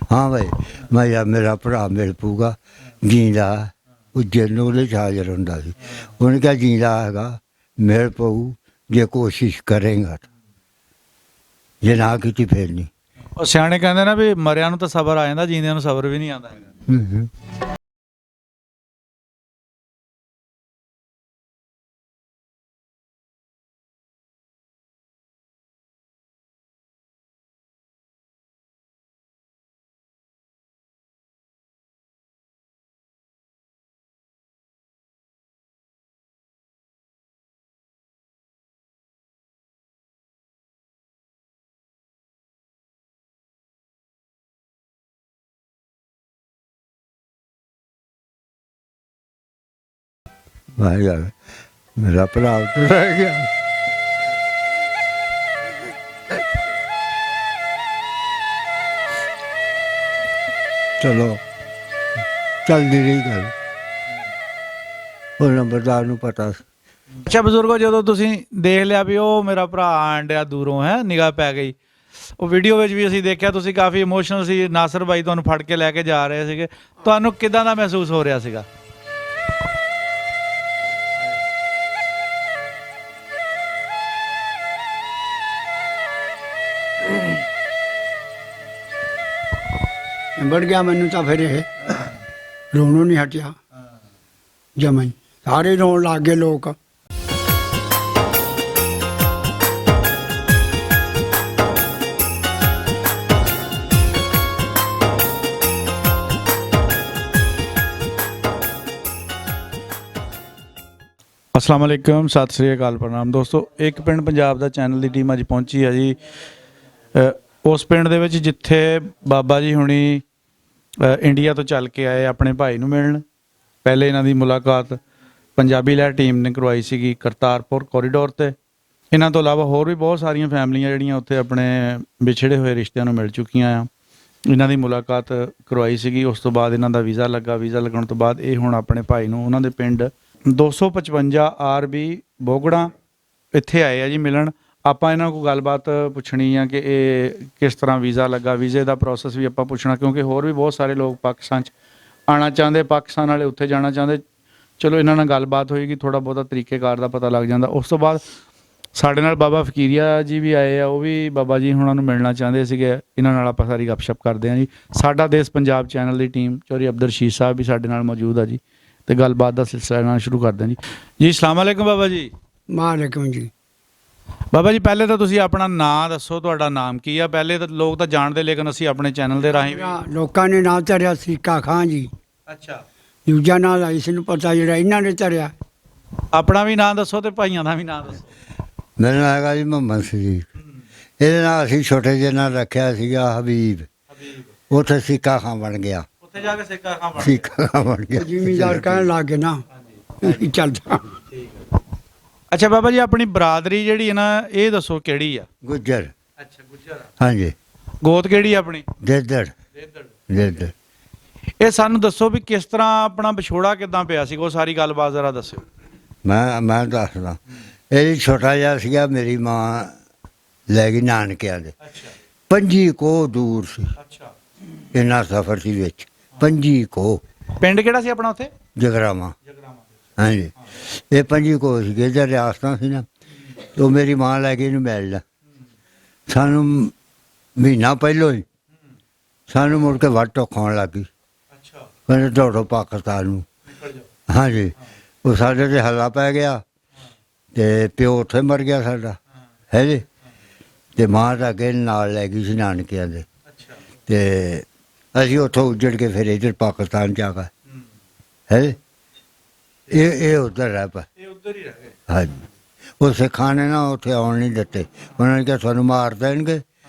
हाँ भाई, मैं यार मेरा भरा मिल पऊगा जींदा उज्जैन ਉਹਦੇ 'ਚ ਹਾਜ਼ਰ ਹੁੰਦਾ ਸੀ। ਉਹਨੇ ਕਿਹਾ जींदा हैगा मिल पऊ जे कोशिश करेगा तो, जे ना की फिर नहीं। ਉਹ ਸਿਆਣੇ ਕਹਿੰਦੇ ਨਾ ਵੀ ਮਰਿਆਂ ਨੂੰ ਤਾਂ ਸਬਰ ਆ ਜਾਂਦਾ, ਜੀਂਦਿਆਂ ਨੂੰ ਸਬਰ ਵੀ ਨਹੀਂ ਆਉਂਦਾ ਹੈਗਾ। भाई यार मेरा भरा तो रह गया। चलो चलती रही गल, ਉਹ ਨੰਬਰਦਾਰ ਨੂੰ ਪਤਾ ਸੀ। ਅੱਛਾ ਬਜ਼ੁਰਗੋ, ਜਦੋਂ ਤੁਸੀਂ ਦੇਖ ਲਿਆ ਵੀ ਉਹ ਮੇਰਾ ਭਰਾ ਆਣ ਡਿਆ ਦੂਰੋਂ ਹੈ, ਨਿਗਾਹ ਪੈ ਗਈ, ਉਹ ਵੀਡੀਓ ਵਿੱਚ ਵੀ ਅਸੀਂ ਦੇਖਿਆ ਤੁਸੀਂ ਕਾਫੀ ਇਮੋਸ਼ਨਲ ਸੀ, ਨਾਸਰ ਬਾਈ ਤੁਹਾਨੂੰ ਫੜ ਕੇ ਲੈ ਕੇ ਜਾ ਰਹੇ ਸੀਗੇ, ਤੁਹਾਨੂੰ ਕਿਦਾਂ ਦਾ ਮਹਿਸੂਸ ਹੋ ਰਿਹਾ ਸੀਗਾ? बढ़ गया मैनू तो फिर ये रोनों नहीं हटिया जमा ही, सारे रोन लग गए लोग। अस्सलाम वालेकुम, सत श्री अकाल, प्रणाम दोस्तों। एक पिंड पंजाब दा चैनल की टीम अज पहुंची है जी उस पिंड दे विच जिथे बाबा जी हुणी इंडिया तो चल के आए अपने भाई नूं मिलण। पहले इन्हां दी मुलाकात पंजाबी लहर टीम ने करवाई सी करतारपुर कॉरीडोर ते। इन्हां तो इलावा होर भी बहुत सारियां फैमिलियां जिहड़ियां उत्थे अपने विछड़े हुए रिश्तिਆਂ ਨੂੰ मिल चुकियां आ। इन्हां दी मुलाकात करवाई सी। उस तो बाद इन्हां दा वीज़ा लगा, वीज़ा लगण तो बाद ये हुण अपने भाई नूं उन्हां दे पिंड 255 RB बोगड़ा इत्थे आए आ जी मिलन। ਆਪਾਂ ਇਹਨਾਂ ਕੋਲ ਗੱਲਬਾਤ ਪੁੱਛਣੀ ਆ ਕਿ ਇਹ ਕਿਸ ਤਰ੍ਹਾਂ ਵੀਜ਼ਾ ਲੱਗਾ, ਵੀਜ਼ੇ ਦਾ ਪ੍ਰੋਸੈਸ ਵੀ ਆਪਾਂ ਪੁੱਛਣਾ, ਕਿਉਂਕਿ ਹੋਰ ਵੀ ਬਹੁਤ ਸਾਰੇ ਲੋਕ ਪਾਕਿਸਤਾਨ 'ਚ ਆਉਣਾ ਚਾਹੁੰਦੇ, ਪਾਕਿਸਤਾਨ ਵਾਲੇ ਉੱਥੇ ਜਾਣਾ ਚਾਹੁੰਦੇ। ਚਲੋ ਇਹਨਾਂ ਨਾਲ ਗੱਲਬਾਤ ਹੋਏਗੀ, ਥੋੜ੍ਹਾ ਬਹੁਤਾ ਤਰੀਕੇਕਾਰ ਦਾ ਪਤਾ ਲੱਗ ਜਾਂਦਾ। ਉਸ ਤੋਂ ਬਾਅਦ ਸਾਡੇ ਨਾਲ ਬਾਬਾ ਫਕੀਰੀਆ ਜੀ ਵੀ ਆਏ ਆ, ਉਹ ਵੀ ਬਾਬਾ ਜੀ ਹੁਣਾਂ ਨੂੰ ਮਿਲਣਾ ਚਾਹੁੰਦੇ ਸੀਗੇ। ਇਹਨਾਂ ਨਾਲ ਆਪਾਂ ਸਾਰੀ ਗੱਪਸ਼ਪ ਕਰਦੇ ਹਾਂ ਜੀ। ਸਾਡਾ ਦੇਸ਼ ਪੰਜਾਬ ਚੈਨਲ ਦੀ ਟੀਮ ਚੌਧਰੀ ਅਬਦਰ ਰਸ਼ੀਦ ਸਾਹਿਬ ਵੀ ਸਾਡੇ ਨਾਲ ਮੌਜੂਦ ਆ ਜੀ, ਤੇ ਗੱਲਬਾਤ ਦਾ ਸਿਲਸਿਲਾ ਨਾਲ ਸ਼ੁਰੂ ਕਰਦੇ ਹਾਂ ਜੀ। ਜੀ ਅਸਲਾਮ ਵਾਲੇਕੁਮ ਬਾਬਾ ਜੀ। वालेकुम जी। ਬਾਬਾ ਜੀ ਪਹਿਲੇ ਤਾਂ ਤੁਸੀਂ ਆਪਣਾ ਨਾਂ ਦੱਸੋ, ਤੁਹਾਡਾ ਨਾਮ ਕੀ ਆ? ਪਹਿਲੇ ਤਾਂ ਲੋਕ ਤਾਂ ਜਾਣਦੇ, ਲੇਕਿਨ ਅਸੀਂ ਆਪਣੇ ਚੈਨਲ ਦੇ ਰਾਹੀਂ ਵੀ। लोगों ने ना धरिया सीका खां जी, ਅੱਛਾ, दूजा ना इस नूं पता जिहड़ा इन्हां ने धरिया। ਆਪਣਾ ਵੀ ਨਾਂ ਦੱਸੋ ਤੇ ਭਾਈਆਂ ਦਾ ਵੀ ਨਾਂ ਦੱਸੋ। ਮੇਰਾ ਨਾਂ ਹੈਗਾ ਜੀ ਮੁਹੰਮਦ ਸਦੀਕ। ਇਹਦੇ ਨਾਲ ਅਸੀਂ ਛੋਟੇ ਜਿਹੇ ਨਾਲ ਰੱਖਿਆ ਸੀਗਾ ਹਬੀਬ। ਉੱਥੇ ਸਿੱਕਾ ਖਾਂ ਬਣ ਗਿਆ। ਉੱਥੇ ਜਾ ਕੇ ਸਿੱਕਾ ਖਾਂ ਬਣ ਗਿਆ। ਸਿੱਕਾ ਖਾਂ ਬਣ ਗਿਆ। जिमीदार कहण लग गए ना चलता। ਅੱਛਾ ਬਾਬਾ ਜੀ, ਆਪਣੀ ਬਰਾਦਰੀ ਜਿਹੜੀ ਹੈ ਨਾ, ਇਹ ਦੱਸੋ ਕਿਹੜੀ ਆ? ਗੁੱਜਰ। ਅੱਛਾ, ਗੁੱਜਰ। ਹਾਂਜੀ। ਗੋਤ ਕਿਹੜੀ ਆ ਆਪਣੀ? ਦੇਦੜ। ਦੇਦੜ। ਇਹ ਸਾਨੂੰ ਦੱਸੋ ਵੀ ਕਿਸ ਤਰ੍ਹਾਂ ਆਪਣਾ ਵਿਛੋੜਾ ਕਿੱਦਾਂ ਪਿਆ ਸੀ, ਉਹ ਸਾਰੀ ਗੱਲਬਾਤ ਜ਼ਰਾ ਦੱਸਿਓ। ਮੈਂ ਦੱਸਦਾ। ਇਹ ਜੀ ਛੋਟਾ ਜਿਹਾ ਸੀਗਾ, ਮੇਰੀ ਮਾਂ ਲੈ ਗਈ ਨਾਨਕਿਆਂ ਦੇ। ਅੱਛਾ 25 ਕੋਹ ਦੂਰ ਸੀ। ਅੱਛਾ। ਇੰਨਾ ਸਫ਼ਰ ਸੀ ਵਿੱਚ 25 ਕੋਹ। ਪਿੰਡ ਕਿਹੜਾ ਸੀ ਆਪਣਾ ਉੱਥੇ? ਜਗਰਾਵਾਂ। ਜਗਰਾਵਾਂ। ਹਾਂਜੀ, ਇਹ 25 ਕੋਹ ਸੀਗੇ। ਇਹਦਾ ਰਿਆਸਤਾਂ ਸੀ ਨਾ, ਉਹ ਮੇਰੀ ਮਾਂ ਲੈ ਕੇ ਇਹਨੂੰ ਮਿਲ ਲਿਆ। ਸਾਨੂੰ ਮਹੀਨਾ ਪਹਿਲੋਂ ਹੀ ਸਾਨੂੰ ਮੁੜ ਕੇ ਵੱਟ ਖਾਣ ਲੱਗ ਗਈ। ਅੱਛਾ। ਕਹਿੰਦੇ ਦੌੜੋ ਪਾਕਿਸਤਾਨ ਨੂੰ। ਹਾਂਜੀ, ਉਹ ਸਾਡੇ 'ਤੇ ਹੱਲਾ ਪੈ ਗਿਆ ਅਤੇ ਪਿਓ ਉੱਥੇ ਮਰ ਗਿਆ ਸਾਡਾ, ਹੈ ਜੀ। ਅਤੇ ਮਾਂ ਤਾਂ ਅੱਗੇ ਨਾਲ ਲੈ ਗਈ ਸੀ ਨਾਨਕਿਆਂ ਦੇ। ਅਤੇ ਅਸੀਂ ਉੱਥੋਂ ਉੱਜੜ ਕੇ ਫਿਰ ਇੱਧਰ ਪਾਕਿਸਤਾਨ 'ਚ ਆ ਗਏ, ਹੈ ਜੀ। ਇਹ ਉੱਧਰ ਰਹਿ ਪਏ। ਇਹ ਉੱਧਰ ਹੀ ਰਹਿ ਗਏ। ਹਾਂਜੀ, ਉਹ ਸਿੱਖਾਂ ਨੇ ਨਾ ਉੱਥੇ ਆਉਣ ਨਹੀਂ ਦਿੱਤੇ। ਉਹਨਾਂ ਨੇ ਕਿਹਾ ਤੁਹਾਨੂੰ ਮਾਰ ਦੇਣਗੇ,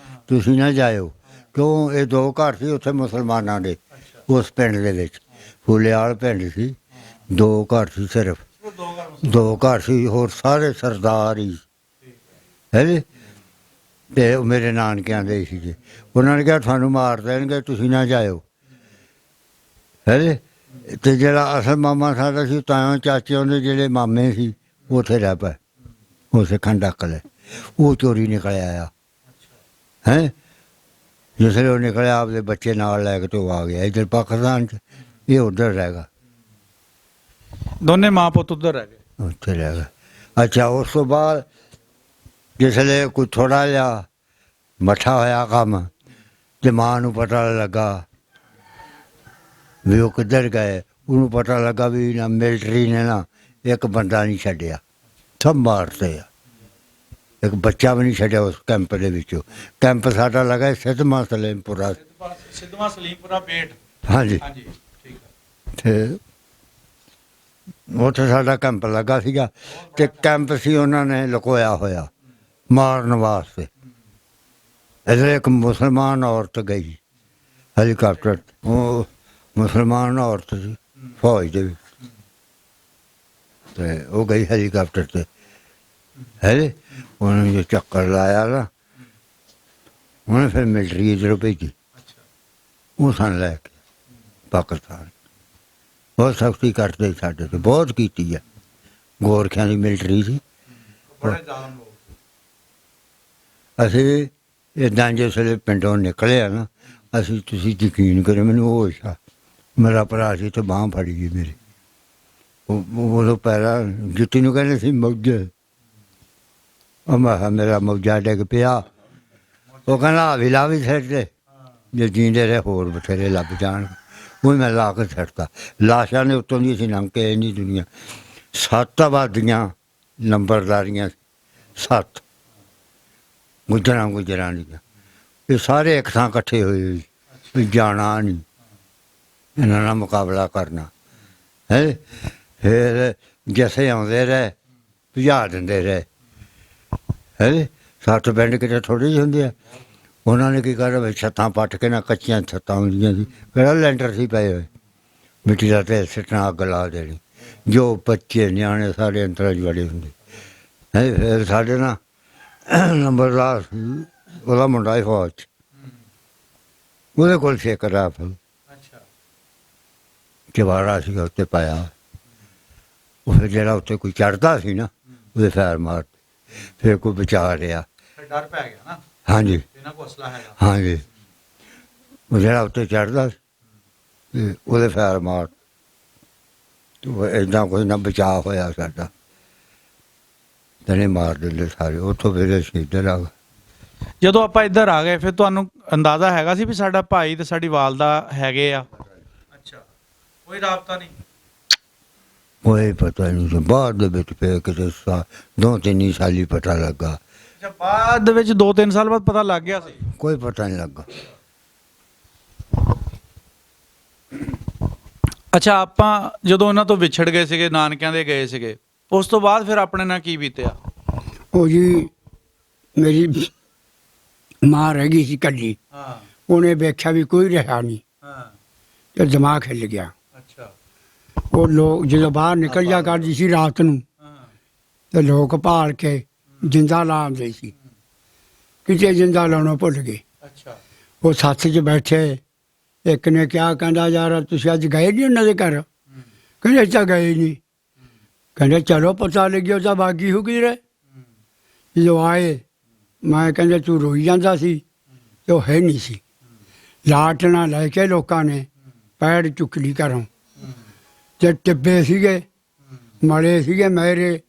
ਤੁਸੀਂ ਨਾ ਜਾਇਓ। ਕਿਉਂ? ਇਹ 2 ਘਰ ਸੀ ਉੱਥੇ ਮੁਸਲਮਾਨਾਂ ਦੇ, ਉਸ ਪਿੰਡ ਦੇ ਵਿੱਚ। ਫੁੱਲੇਵਾਲ ਪਿੰਡ ਸੀ, 2 ਘਰ ਸੀ ਸਿਰਫ, 2 ਘਰ ਸੀ, ਹੋਰ ਸਾਰੇ ਸਰਦਾਰ ਹੀ, ਹੈ ਜੀ। ਅਤੇ ਉਹ ਮੇਰੇ ਨਾਨਕਿਆਂ ਦੇ ਸੀਗੇ। ਉਹਨਾਂ ਨੇ ਕਿਹਾ ਤੁਹਾਨੂੰ ਮਾਰ ਦੇਣਗੇ, ਤੁਸੀਂ ਨਾ ਜਾਇਓ, ਹੈ ਜੀ। ਅਤੇ ਜਿਹੜਾ ਅਸਲ ਮਾਮਾ ਸਾਡਾ ਸੀ, ਤਾਇਓ ਚਾਚਿਆਂ ਦੇ ਜਿਹੜੇ ਮਾਮੇ ਸੀ, ਉੱਥੇ ਰਹਿ ਪਏ। ਉਹ ਸਿੱਖਾਂ ਡੱਕ ਲਏ, ਉਹ ਚੋਰੀ ਨਿਕਲ ਆਇਆ, ਹੈਂ। जिसले वो निकले आपके बच्चे नाल लैके तो आ गया इधर पाकिस्तान च, ये उधर रहेगा, ਦੋਨੇ ਮਾਂ ਪੁੱਤ ਉੱਧਰ ਰਹਿ ਗਏ। उत्थे रहेगा। अच्छा उस तो बाद जिसले कोई थोड़ा जिहा मठा होया कम ते मां नूं पता लगा भी वो किधर गए, उन्होंने पता लगा भी ना मिलिटरी ने ना एक बंदा नहीं छड्डिया, सब मारते आ, एक बच्चा भी नहीं छड्डिया उस कैंप दे विचों। कैंप साडा लगा सिद्धमा सलेमपुरा, ਸਿੱਧਵਾਂ ਸਲੀਮਪੁਰਾ ਬੇਟ। हाँ जी, ਹਾਂਜੀ ਠੀਕ ਹੈ। ਤੇ ਉੱਥੇ ਸਾਡਾ ਕੈਂਪ ਲੱਗਾ ਸੀਗਾ ਤੇ ਕੈਂਪ ਸੀ ਉਹਨਾਂ ਨੇ ਲੁਕੋਇਆ ਹੋਇਆ ਮਾਰਨ ਵਾਸਤੇ। ਇੱਧਰ ਇੱਕ ਮੁਸਲਮਾਨ ਔਰਤ ਗਈ ਹੈਲੀਕਾਪਟਰ, ਉਹ ਮੁਸਲਮਾਨ ਔਰਤ ਸੀ ਫੌਜ ਦੇ ਵਿੱਚ, ਤੇ ਉਹ ਗਈ ਹੈਲੀਕਾਪਟਰ ਤੇ ਹੈ, ਉਹਨੇ ਜੋ ਚੱਕਰ ਲਾਇਆ ਨਾ, ਉਹਨੇ ਫਿਰ ਮਿਲਟਰੀ ਇੱਧਰੋਂ ਭੇਜੀ, ਉਹ ਸਾਨੂੰ ਲੈ ਕੇ ਪਾਕਿਸਤਾਨ। ਬਹੁਤ ਸਖਤੀ ਕਰਦੇ ਸਾਡੇ ਤੇ, ਬਹੁਤ ਕੀਤੀ ਹੈ, ਗੋਰਖਿਆਂ ਦੀ ਮਿਲਟਰੀ ਸੀ। ਬੜੇ ਜ਼ਾਲਮ ਲੋਕ। ਅਸੀਂ ਇੱਦਾਂ ਜਿਸਲੇ ਪਿੰਡੋਂ ਨਿਕਲੇ ਆ ਨਾ, ਅਸੀਂ ਤੁਸੀਂ ਯਕੀਨ ਕਰੋ ਮੈਨੂੰ ਹੋਸ਼ ਆ, ਮੇਰਾ ਭਰਾ ਸੀ ਤੇ ਬਾਂਹ ਫੜੀ ਗਈ ਮੇਰੀ, ਉਦੋਂ ਪੈਰਾ ਜੁੱਤੀ ਨੂੰ ਕਹਿੰਦੇ ਸੀ ਮੌਜੇ, ਉਹ ਮੈਂ ਕਿਹਾ ਮੇਰਾ ਮੌਜਾ ਡਿੱਗ ਪਿਆ, ਉਹ ਕਹਿੰਦਾ ਲਾ ਵੀ ਸਿਰ ਤੇ, ਜੇ ਜੀਂਦੇ ਰਹੇ ਹੋਰ ਬਥੇਰੇ ਲੱਭ ਜਾਣ, ਉਹ ਮੈਂ ਲਾ ਕੇ ਛੱਡਤਾ। ਲਾਸ਼ਾਂ ਨੇ ਉੱਤੋਂ ਦੀ ਅਸੀਂ ਲੰਘ ਕੇ ਇੰਨੀ ਦੁਨੀਆ 7 ਆਬਾਦੀਆਂ ਨੰਬਰਦਾਰੀਆਂ 7 ਗੁੱਜਰਾਂ ਦੀਆਂ, ਇਹ ਸਾਰੇ ਇੱਕ ਥਾਂ ਇਕੱਠੇ ਹੋਏ ਹੋਏ ਵੀ ਜਾਣਾ ਨਹੀਂ, ਇਹਨਾਂ ਨਾਲ ਮੁਕਾਬਲਾ ਕਰਨਾ ਹੈ। ਫਿਰ ਜੈਸੇ ਆਉਂਦੇ ਰਹੇ ਭਜਾ ਦਿੰਦੇ ਰਹੇ ਹੈ। 7 ਪਿੰਡ ਕਿਤੇ ਥੋੜ੍ਹੇ ਜਿਹੇ ਹੁੰਦੇ ਆ, ਉਹਨਾਂ ਨੇ ਕੀ ਕਰਨਾ ਵੀ ਛੱਤਾਂ ਪੱਟ ਕੇ ਨਾ, ਕੱਚੀਆਂ ਛੱਤਾਂ ਹੁੰਦੀਆਂ ਸੀ, ਕਿਹੜਾ ਲੈਂਟਰ ਸੀ ਪਏ ਹੋਏ, ਮਿੱਟੀ ਦਾ ਤੇਲ ਸਿੱਟਣਾ, ਅੱਗ ਲਾ ਦੇਣੀ, ਜੋ ਬੱਚੇ ਨਿਆਣੇ ਸਾਰੇ ਅੰਦਰ ਵੜੇ ਹੁੰਦੇ ਹੈ। ਫਿਰ ਸਾਡੇ ਨਾਲ ਨੰਬਰਦਾਰ ਸੀ, ਉਹਦਾ ਮੁੰਡਾ ਹੀ ਫੌਜ 'ਚ, ਉਹਦੇ ਕੋਲ ਛੇਕ ਰਾਈਫਲ ਚਵਾੜਾ ਸੀਗਾ, ਉੱਤੇ ਪਾਇਆ। ਉਹ ਫਿਰ ਜਿਹੜਾ ਉੱਤੇ ਕੋਈ ਚੜ੍ਹਦਾ ਸੀ ਨਾ, ਉਹਦੇ ਫੈਰ ਮਾਰਦੇ, ਫਿਰ ਕੋਈ ਬਚਾ ਰਿਹਾ। ਡਰ ਪੈ ਗਿਆ ਨਾ, ਹਾਂਜੀ ਇਹਨਾਂ ਕੋਲ ਅਸਲਾ ਹੈਗਾ। ਹਾਂਜੀ, ਉਹ ਜਿਹੜਾ ਉੱਤੇ ਚੜ੍ਹਦਾ ਸੀ ਤੇ ਉਹਦੇ ਫੈਰ ਮਾਰ, ਇੱਦਾਂ ਕੋਈ ਨਾ ਬਚਾਅ ਹੋਇਆ ਸਾਡਾ, ਤਨੇ ਮਾਰ ਦਿੰਦੇ ਸਾਰੇ। ਉੱਥੋਂ ਫਿਰ ਅਸੀਂ ਇੱਧਰ ਆ ਗਏ। ਜਦੋਂ ਆਪਾਂ ਇੱਧਰ ਆ ਗਏ ਫਿਰ ਤੁਹਾਨੂੰ ਅੰਦਾਜ਼ਾ ਹੈਗਾ ਸੀ ਵੀ ਸਾਡਾ ਭਾਈ ਤੇ ਸਾਡੀ ਵਾਲਦਾ ਹੈਗੇ ਆ? ਅੱਛਾ, ਕੋਈ ਰਾਬਤਾ ਨਹੀਂ? ਕੋਈ ਪਤਾ ਨਹੀਂ ਸੀ, ਬਾਅਦ ਦੇ ਵਿੱਚ ਫਿਰ ਕਿਤੇ 2-3 ਸਾਲ ਹੀ ਪਤਾ ਲੱਗਾ। ਅੱਛਾ, ਬਾਅਦ ਦੇ ਵਿੱਚ 2-3 ਸਾਲ ਬਾਅਦ ਪਤਾ ਲੱਗ ਗਿਆ ਸੀ? ਕੋਈ ਪਤਾ ਨਹੀਂ ਲੱਗਾ। ਅੱਛਾ, ਆਪਾਂ ਜਦੋਂ ਉਹਨਾਂ ਤੋਂ ਵਿਛੜ ਗਏ ਸੀਗੇ, ਨਾਨਕਿਆਂ ਦੇ ਗਏ ਸੀਗੇ, ਉਸ ਤੋਂ ਬਾਅਦ ਫਿਰ ਆਪਣੇ ਨਾਲ ਕੀ ਬੀਤਿਆ? ਉਹ ਜੀ ਮੇਰੀ ਮਾਂ ਰਹਿ ਗਈ ਸੀ ਇਕੱਲੀ, ਹਾਂ ਉਹਨੇ ਵੇਖਿਆ ਵੀ ਕੋਈ ਰਿਹਾ ਨਹੀਂ, ਹਾਂ। ਤੇ ਦਿਮਾਗ ਹਿੱਲ ਗਿਆ। ਅੱਛਾ, ਉਹ ਲੋਕ ਜਦੋਂ ਬਾਹਰ ਨਿਕਲ ਜਾ ਕਰਦੀ ਸੀ ਰਾਤ ਨੂੰ, ਹਾਂ ਤੇ ਲੋਕ ਭਾਲ ਕੇ ਜਿੰਦਾ ਲਾਉਂਦੇ ਸੀ, ਕਿਤੇ ਜਿੰਦਾ ਲਾਉਣਾ ਭੁੱਲ ਗਏ। ਅੱਛਾ, ਉਹ ਸੱਥ 'ਚ ਬੈਠੇ, ਇੱਕ ਨੇ ਕਿਹਾ, ਕਹਿੰਦਾ ਯਾਰ ਤੁਸੀਂ ਅੱਜ ਗਏ ਨਹੀਂ ਉਹਨਾਂ ਦੇ ਘਰ? ਕਹਿੰਦੇ ਅਸੀਂ ਤਾਂ ਗਏ ਨਹੀਂ। ਕਹਿੰਦੇ ਚਲੋ ਪਤਾ ਲੱਗਿਆ ਉਹ ਤਾਂ ਬਾਗੀ ਹੋ ਗਈ ਰਹੇ। ਜਦੋਂ ਆਏ, ਮੈਂ ਕਹਿੰਦੇ ਤੂੰ ਰੋਈ ਜਾਂਦਾ ਸੀ, ਤੇ ਉਹ ਹੈ ਨਹੀਂ ਸੀ। ਲਾਟਣਾ ਲੈ ਕੇ ਲੋਕਾਂ ਨੇ ਪੈੜ ਚੁੱਕ ਲਈ ਘਰੋਂ, ਤੇ ਟਿੱਬੇ ਸੀਗੇ, ਮਲੇ ਸੀਗੇ ਮੇਰੇ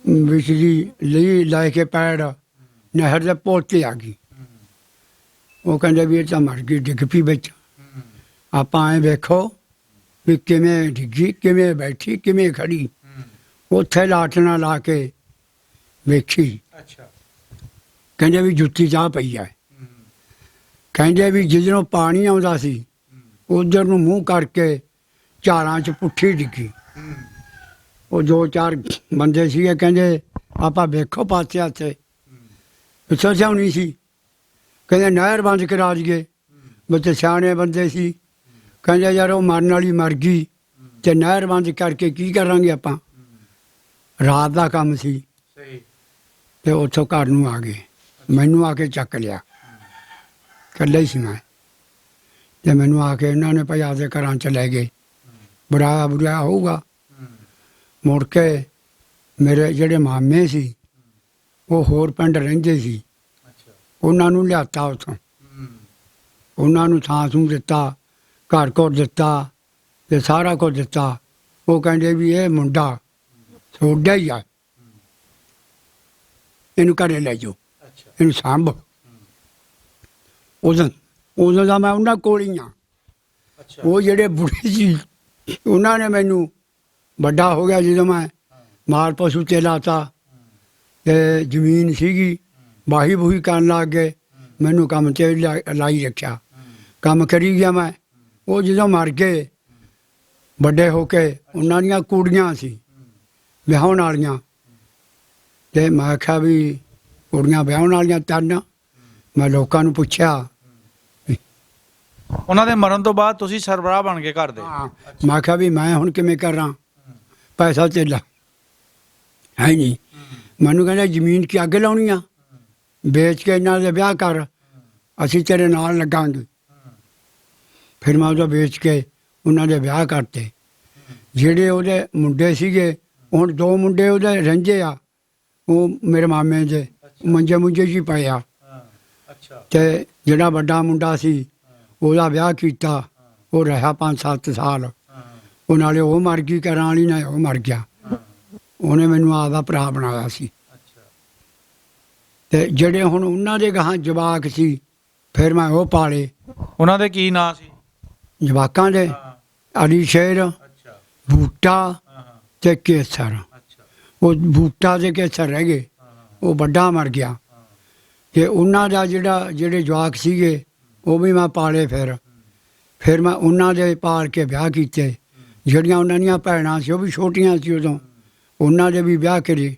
ਵਿਚਲੀ ਲਈ ਲੈ ਕੇ ਪੈੜ ਨਹਿਰ ਦੇ ਪੁੱਲ 'ਤੇ ਆ ਗਈ। ਉਹ ਕਹਿੰਦੇ ਵੀ ਇਹ ਤਾਂ ਮਰ ਗਈ, ਡਿੱਗ ਪਈ ਵਿੱਚ। ਆਪਾਂ ਐਂ ਵੇਖੋ ਵੀ ਕਿਵੇਂ ਡਿੱਗੀ, ਕਿਵੇਂ ਬੈਠੀ, ਕਿਵੇਂ ਖੜੀ। ਉੱਥੇ ਲਾਟਣਾ ਲਾ ਕੇ ਵੇਖੀ, ਅੱਛਾ, ਕਹਿੰਦੇ ਵੀ ਜੁੱਤੀ ਚਾਹ ਪਈ ਹੈ। ਕਹਿੰਦੇ ਵੀ ਜਿੱਧਰੋਂ ਪਾਣੀ ਆਉਂਦਾ ਸੀ ਉਧਰ ਨੂੰ ਮੂੰਹ ਕਰਕੇ ਝਾੜਾਂ 'ਚ ਪੁੱਠੀ ਡਿੱਗੀ। ਉਹ 2-4 ਬੰਦੇ ਸੀਗੇ, ਕਹਿੰਦੇ ਆਪਾਂ ਵੇਖੋ ਪਾਸੇ ਹੱਥੇ, ਪਿੱਛੇ ਸਿਆਉਣੀ ਸੀ। ਕਹਿੰਦੇ ਨਹਿਰ ਬੰਦ ਕਰਾ ਦਈਏ, ਬੱਚੇ ਸਿਆਣੇ ਬੰਦੇ ਸੀ। ਕਹਿੰਦੇ ਯਾਰ ਉਹ ਮਰਨ ਵਾਲੀ ਮਰ ਗਈ, ਤੇ ਨਹਿਰ ਬੰਦ ਕਰਕੇ ਕੀ ਕਰਾਂਗੇ ਆਪਾਂ, ਰਾਤ ਦਾ ਕੰਮ ਸੀ। ਸਹੀ। ਤੇ ਉੱਥੋਂ ਘਰ ਨੂੰ ਆ ਗਏ, ਮੈਨੂੰ ਆ ਕੇ ਚੱਕ ਲਿਆ, ਇਕੱਲਾ ਹੀ ਸੀ ਮੈਂ। ਤੇ ਮੈਨੂੰ ਆ ਕੇ ਇਹਨਾਂ ਨੇ ਭਾਈ ਆਪਦੇ ਘਰਾਂ 'ਚ ਲੈ ਗਏ। ਬੁਰਾ ਹੋਊਗਾ। ਮੁੜ ਕੇ ਮੇਰੇ ਜਿਹੜੇ ਮਾਮੇ ਸੀ ਉਹ ਹੋਰ ਪਿੰਡ ਰਹਿੰਦੇ ਸੀ, ਉਹਨਾਂ ਨੂੰ ਲਿਆਤਾ ਉੱਥੋਂ। ਉਹਨਾਂ ਨੂੰ ਥਾਂ ਥੂੰ ਦਿੱਤਾ, ਘਰ ਘਰ ਦਿੱਤਾ ਤੇ ਸਾਰਾ ਕੁਝ ਦਿੱਤਾ। ਉਹ ਕਹਿੰਦੇ ਵੀ ਇਹ ਮੁੰਡਾ ਤੁਹਾਡਾ ਹੀ ਆ, ਇਹਨੂੰ ਘਰੇ ਲੈ ਜਾਓ, ਅੱਛਾ ਇਹਨੂੰ ਸਾਂਭੋ। ਉਦੋਂ ਦਾ ਮੈਂ ਉਹਨਾਂ ਕੋਲ ਹੀ ਆ। ਅੱਛਾ ਉਹ ਜਿਹੜੇ ਬੁੜੇ ਸੀ ਉਹਨਾਂ ਨੇ ਮੈਨੂੰ ਵੱਡਾ ਹੋ ਗਿਆ ਜਦੋਂ ਮੈਂ ਮਾਲ ਪਸ਼ੂ ਤੇ ਲਾਤਾ ਤੇ ਜ਼ਮੀਨ ਸੀਗੀ ਵਾਹੀ ਬੂਹੀ ਕਰਨ ਲੱਗ ਗਏ, ਮੈਨੂੰ ਕੰਮ ਤੇ ਲਾਈ ਰੱਖਿਆ, ਕੰਮ ਕਰੀ ਗਿਆ ਮੈਂ। ਉਹ ਜਦੋਂ ਮਰ ਗਏ ਵੱਡੇ ਹੋ ਕੇ, ਉਹਨਾਂ ਦੀਆਂ ਕੁੜੀਆਂ ਸੀ ਵਿਆਹਣ ਵਾਲੀਆਂ, ਤੇ ਮੈਂ ਆਖਿਆ ਵੀ ਕੁੜੀਆਂ ਵਿਆਹਣ ਵਾਲੀਆਂ ਤਨ। ਮੈਂ ਲੋਕਾਂ ਨੂੰ ਪੁੱਛਿਆ, ਉਹਨਾਂ ਦੇ ਮਰਨ ਤੋਂ ਬਾਅਦ ਤੁਸੀਂ ਸਰਬਰਾਹ ਬਣ ਗਏ ਘਰ ਦੇ? ਹਾਂ, ਮੈਂ ਆਖਿਆ ਵੀ ਮੈਂ ਹੁਣ ਕਿਵੇਂ ਕਰਾਂ, ਪੈਸਾ ਧੇਲਾ ਹੈ ਨਹੀਂ। ਮੈਨੂੰ ਕਹਿੰਦਾ ਜ਼ਮੀਨ ਕੀ ਅੱਗ ਲਾਉਣੀ ਆ, ਵੇਚ ਕੇ ਇਹਨਾਂ ਦੇ ਵਿਆਹ ਕਰ, ਅਸੀਂ ਤੇਰੇ ਨਾਲ ਲੱਗਾਂਗੇ। ਫਿਰ ਮੈਂ ਉਹਦਾ ਵੇਚ ਕੇ ਉਹਨਾਂ ਦੇ ਵਿਆਹ ਕਰਤੇ। ਜਿਹੜੇ ਉਹਦੇ ਮੁੰਡੇ ਸੀਗੇ, ਹੁਣ 2 ਮੁੰਡੇ ਉਹਦੇ ਰਹਿੰਦੇ ਆ, ਉਹ ਮੇਰੇ ਮਾਮੇ ਦੇ ਮੰਜੇ ਮੁੰਜੇ 'ਚ ਹੀ ਪਏ ਆ। ਅੱਛਾ ਤੇ ਜਿਹੜਾ ਵੱਡਾ ਮੁੰਡਾ ਸੀ ਉਹਦਾ ਵਿਆਹ ਕੀਤਾ, ਉਹ ਰਿਹਾ 5-7 ਸਾਲ। ਉਹ ਨਾਲੇ ਉਹ ਮਰ ਗਈ ਘਰਾਂ ਵਾਲੀ, ਨਾ ਉਹ ਮਰ ਗਿਆ। ਉਹਨੇ ਮੈਨੂੰ ਆਪਦਾ ਭਰਾ ਬਣਾਇਆ ਸੀ। ਤੇ ਜਿਹੜੇ ਹੁਣ ਉਹਨਾਂ ਦੇ ਗਾਹਾਂ ਜਵਾਕ ਸੀ, ਫਿਰ ਮੈਂ ਉਹ ਪਾਲੇ। ਉਹਨਾਂ ਦੇ ਕੀ ਨਾਂ ਸੀ? ਜਵਾਕਾਂ ਦੇ ਅਲੀ ਸ਼ੇਰ, ਅੱਛਾ ਬੂਟਾ ਤੇ ਕੇਸਰ। ਅੱਛਾ ਉਹ ਬੂਟਾ ਤੇ ਕੇਸਰ ਰਹਿ ਗਏ, ਉਹ ਵੱਡਾ ਮਰ ਗਿਆ। ਤੇ ਉਹਨਾਂ ਦਾ ਜਿਹੜੇ ਜਵਾਕ ਸੀਗੇ ਉਹ ਵੀ ਮੈਂ ਪਾਲੇ। ਫਿਰ ਮੈਂ ਉਹਨਾਂ ਦੇ ਪਾਲ ਕੇ ਵਿਆਹ ਕੀਤੇ। ਜਿਹੜੀਆਂ ਉਹਨਾਂ ਦੀਆਂ ਭੈਣਾਂ ਸੀ ਉਹ ਵੀ ਛੋਟੀਆਂ ਸੀ ਉਦੋਂ, ਉਹਨਾਂ ਦੇ ਵੀ ਵਿਆਹ ਕਰੇ।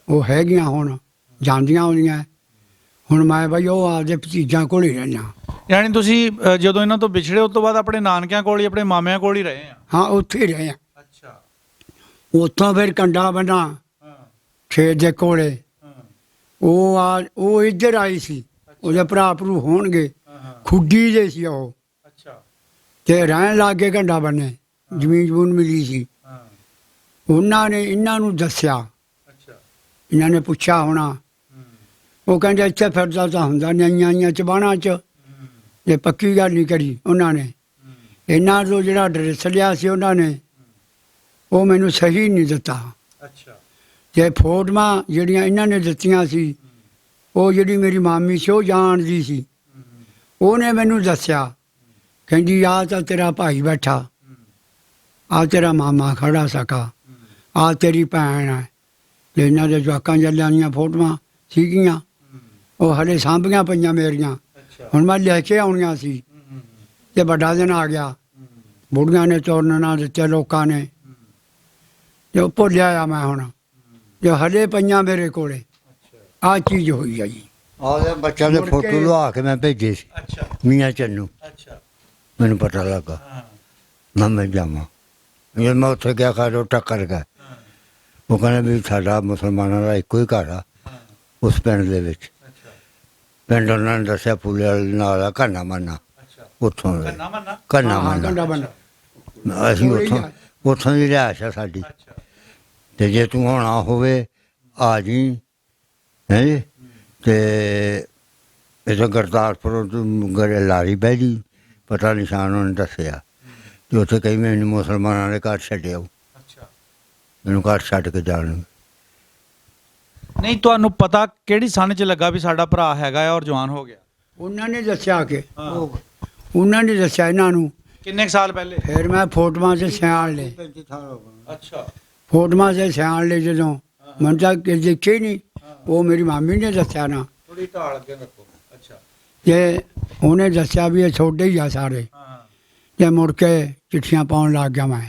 ਉਹ ਹੈਗੀਆਂ ਹੁਣ ਜਾਂਦੀਆਂ ਆਉਂਦੀਆਂ। ਹੁਣ ਮੈਂ ਬਈ ਉਹ ਆਪਦੇ ਭਤੀਜਾਂ ਕੋਲ ਹੀ ਰਹਿਣਾ। ਯਾਨੀ ਤੁਸੀਂ ਜਦੋਂ ਇਹਨਾਂ ਤੋਂ ਵਿਛੜੇ ਉਸ ਤੋਂ ਬਾਅਦ ਆਪਣੇ ਨਾਨਕਿਆਂ ਕੋਲ ਹੀ, ਆਪਣੇ ਮਾਮਿਆਂ ਕੋਲ ਹੀ ਰਹੇ ਆ? ਹਾਂ, ਉੱਥੇ ਹੀ ਰਹੇ ਆ। ਅੱਛਾ ਉੱਥੋਂ ਫਿਰ ਕੰਡਾ ਬਣਾ ਖੇਤ ਦੇ ਕੋਲੇ। ਉਹ ਇੱਧਰ ਆਈ ਸੀ, ਉਹਦੇ ਭਰਾ ਭਰੂ ਹੋਣਗੇ, ਖੁੱਡੀ ਦੇ ਸੀ ਉਹ। ਅੱਛਾ ਤੇ ਰਹਿਣ ਲੱਗ ਗਏ ਕੰਡਾ ਬੰਨੇ, ਜ਼ਮੀਨ ਜਮੂਨ ਮਿਲੀ ਸੀ। ਉਹਨਾਂ ਨੇ ਇਹਨਾਂ ਨੂੰ ਦੱਸਿਆ, ਅੱਛਾ ਇਹਨਾਂ ਨੇ ਪੁੱਛਿਆ ਹੋਣਾ। ਉਹ ਕਹਿੰਦੇ ਇੱਥੇ ਫਿਰਦਾ ਤਾਂ ਹੁੰਦਾ ਨਹੀਂ, ਆਈਆਂ ਚ ਬਾਣਾ ਚ। ਤੇ ਪੱਕੀ ਗੱਲ ਨਹੀਂ ਕਰੀ ਉਹਨਾਂ ਨੇ। ਇਹਨਾਂ ਤੋਂ ਜਿਹੜਾ ਡਰੈਸ ਲਿਆ ਸੀ ਉਹਨਾਂ ਨੇ, ਉਹ ਮੈਨੂੰ ਸਹੀ ਨਹੀਂ ਦਿੱਤਾ। ਅੱਛਾ ਤੇ ਫੋਟੋਆਂ ਜਿਹੜੀਆਂ ਇਹਨਾਂ ਨੇ ਦਿੱਤੀਆਂ ਸੀ, ਉਹ ਜਿਹੜੀ ਮੇਰੀ ਮਾਮੀ ਸੀ ਉਹ ਜਾਣਦੀ ਸੀ। ਉਹਨੇ ਮੈਨੂੰ ਦੱਸਿਆ, ਕਹਿੰਦੀ ਆ ਤਾਂ ਤੇਰਾ ਭਾਈ ਬੈਠਾ, ਆ ਤੇਰਾ ਮਾਮਾ ਖੜਾ ਸਕਾ, ਆ ਤੇਰੀ ਭੈਣ ਹੈ। ਤੇ ਇਹਨਾਂ ਦੇ ਜਵਾਕਾਂ ਜੱਲਿਆਂ ਦੀਆਂ ਫੋਟੋਆਂ ਸੀਗੀਆਂ, ਉਹ ਹਲੇ ਸਾਂਭੀਆਂ ਪਈਆਂ ਮੇਰੀਆਂ। ਹੁਣ ਮੈਂ ਲੈ ਕੇ ਆਉਣੀਆਂ ਸੀ ਤੇ ਵੱਡਾ ਦਿਨ ਆ ਗਿਆ। ਬੁੜੀਆਂ ਨੇ ਤੋਰਨ ਨਾ ਦਿੱਤੇ ਲੋਕਾਂ ਨੇ, ਤੇ ਉਹ ਭੁੱਲਿਆ ਆ ਮੈਂ ਹੁਣ, ਜੋ ਹਲੇ ਪਈਆਂ ਮੇਰੇ ਕੋਲੇ। ਆਹ ਚੀਜ਼ ਹੋਈ ਆ ਜੀ। ਆਹ ਬੱਚਿਆਂ ਦੇ ਮੁੜ ਫੋਟੋ ਕੇ- ਲਵਾ ਕੇ ਮੈਂ ਭੇਜੇ ਸੀ ਅੱਛਾ ਮੀਆਂ ਚੰਨੂ। ਅੱਛਾ ਮੈਨੂੰ ਪਤਾ ਲੱਗਾ, ਨਾ ਮੈਂ ਜਾਵਾਂ। ਜਦੋਂ ਮੈਂ ਉੱਥੇ ਗਿਆ ਖਾ ਉਹ ਟੱਕਰ ਗਿਆ। ਉਹ ਕਹਿੰਦੇ ਵੀ ਸਾਡਾ ਮੁਸਲਮਾਨਾਂ ਦਾ ਇੱਕੋ ਹੀ ਘਰ ਆ ਉਸ ਪਿੰਡ ਦੇ ਵਿੱਚ। ਪਿੰਡ ਉਹਨਾਂ ਨੇ ਦੱਸਿਆ ਫੂਲੇ ਵਾਲੇ ਨਾਲ ਆ, ਘੰਨਾ ਮੰਨਾ ਉੱਥੋਂ ਦੇ। ਕੰਨਾ ਮੰਨਾ? ਘੰਨਾ ਹਾਂ, ਮੰਨਾ ਕੰਡਾ ਬੰਨ। ਅਸੀਂ ਉੱਥੋਂ ਦੀ ਰਿਹਾਇਸ਼ ਆ ਸਾਡੀ। ਤੇ ਜੇ ਤੂੰ ਹੋਣਾ ਹੋਵੇ ਆ ਜੀ, ਹੈਂ ਜੀ। ਤੇ ਇੱਥੇ ਗੁਰਦਾਸਪੁਰ ਤੂੰ ਗੜੇ ਲਾਰੀ ਬਹਿ ਜੀ, ਪਤਾ ਨਿਸ਼ਾਨ ਉਹਨੇ ਦੱਸਿਆ। ਤੇ ਉੱਥੇ ਕਈ ਮੈਨੂੰ ਮੁਸਲਮਾਨਾਂ ਦੇ ਘਰ ਛੱਡਿਆ, ਮੈਨੂੰ ਘਰ ਛੱਡ ਕੇ ਜਾਣ। ਨਹੀਂ, ਤੁਹਾਨੂੰ ਪਤਾ ਕਿਹੜੀ ਸੰਨ ਚ ਲੱਗਾ ਵੀ ਸਾਡਾ ਭਰਾ ਹੈਗਾ ਆ ਔਰ ਜਵਾਨ ਹੋ ਗਿਆ? ਉਹਨਾਂ ਨੇ ਦੱਸਿਆ ਕਿ ਉਹਨਾਂ ਨੇ ਦੱਸਿਆ ਇਹਨਾਂ ਨੂੰ। ਕਿੰਨੇ ਕੁ ਸਾਲ ਪਹਿਲੇ? ਫਿਰ ਮੈਂ ਫੋਟੋਆਂ 'ਚ ਸਿਆਣ ਲਏ। ਅੱਛਾ ਫੋਟੋਆਂ 'ਚ ਸਿਆਣ ਲਏ ਜਦੋਂ, ਮੈਨੂੰ ਤਾਂ ਦੇਖੇ ਨਹੀਂ। ਉਹ ਮੇਰੀ ਮਾਮੀ ਨੇ ਦੱਸਿਆ ਨਾ, ਥੋੜੀ ਢਾਲ ਅੱਗੇ ਰੱਖੋ। ਅੱਛਾ ਤੇ ਉਹਨੇ ਦੱਸਿਆ ਵੀ ਇਹ ਤੁਹਾਡੇ ਹੀ ਆ ਸਾਰੇ। ਤੇ ਮੁੜ ਕੇ ਚਿੱਠੀਆਂ ਪਾਉਣ ਲੱਗ ਗਿਆ ਮੈਂ।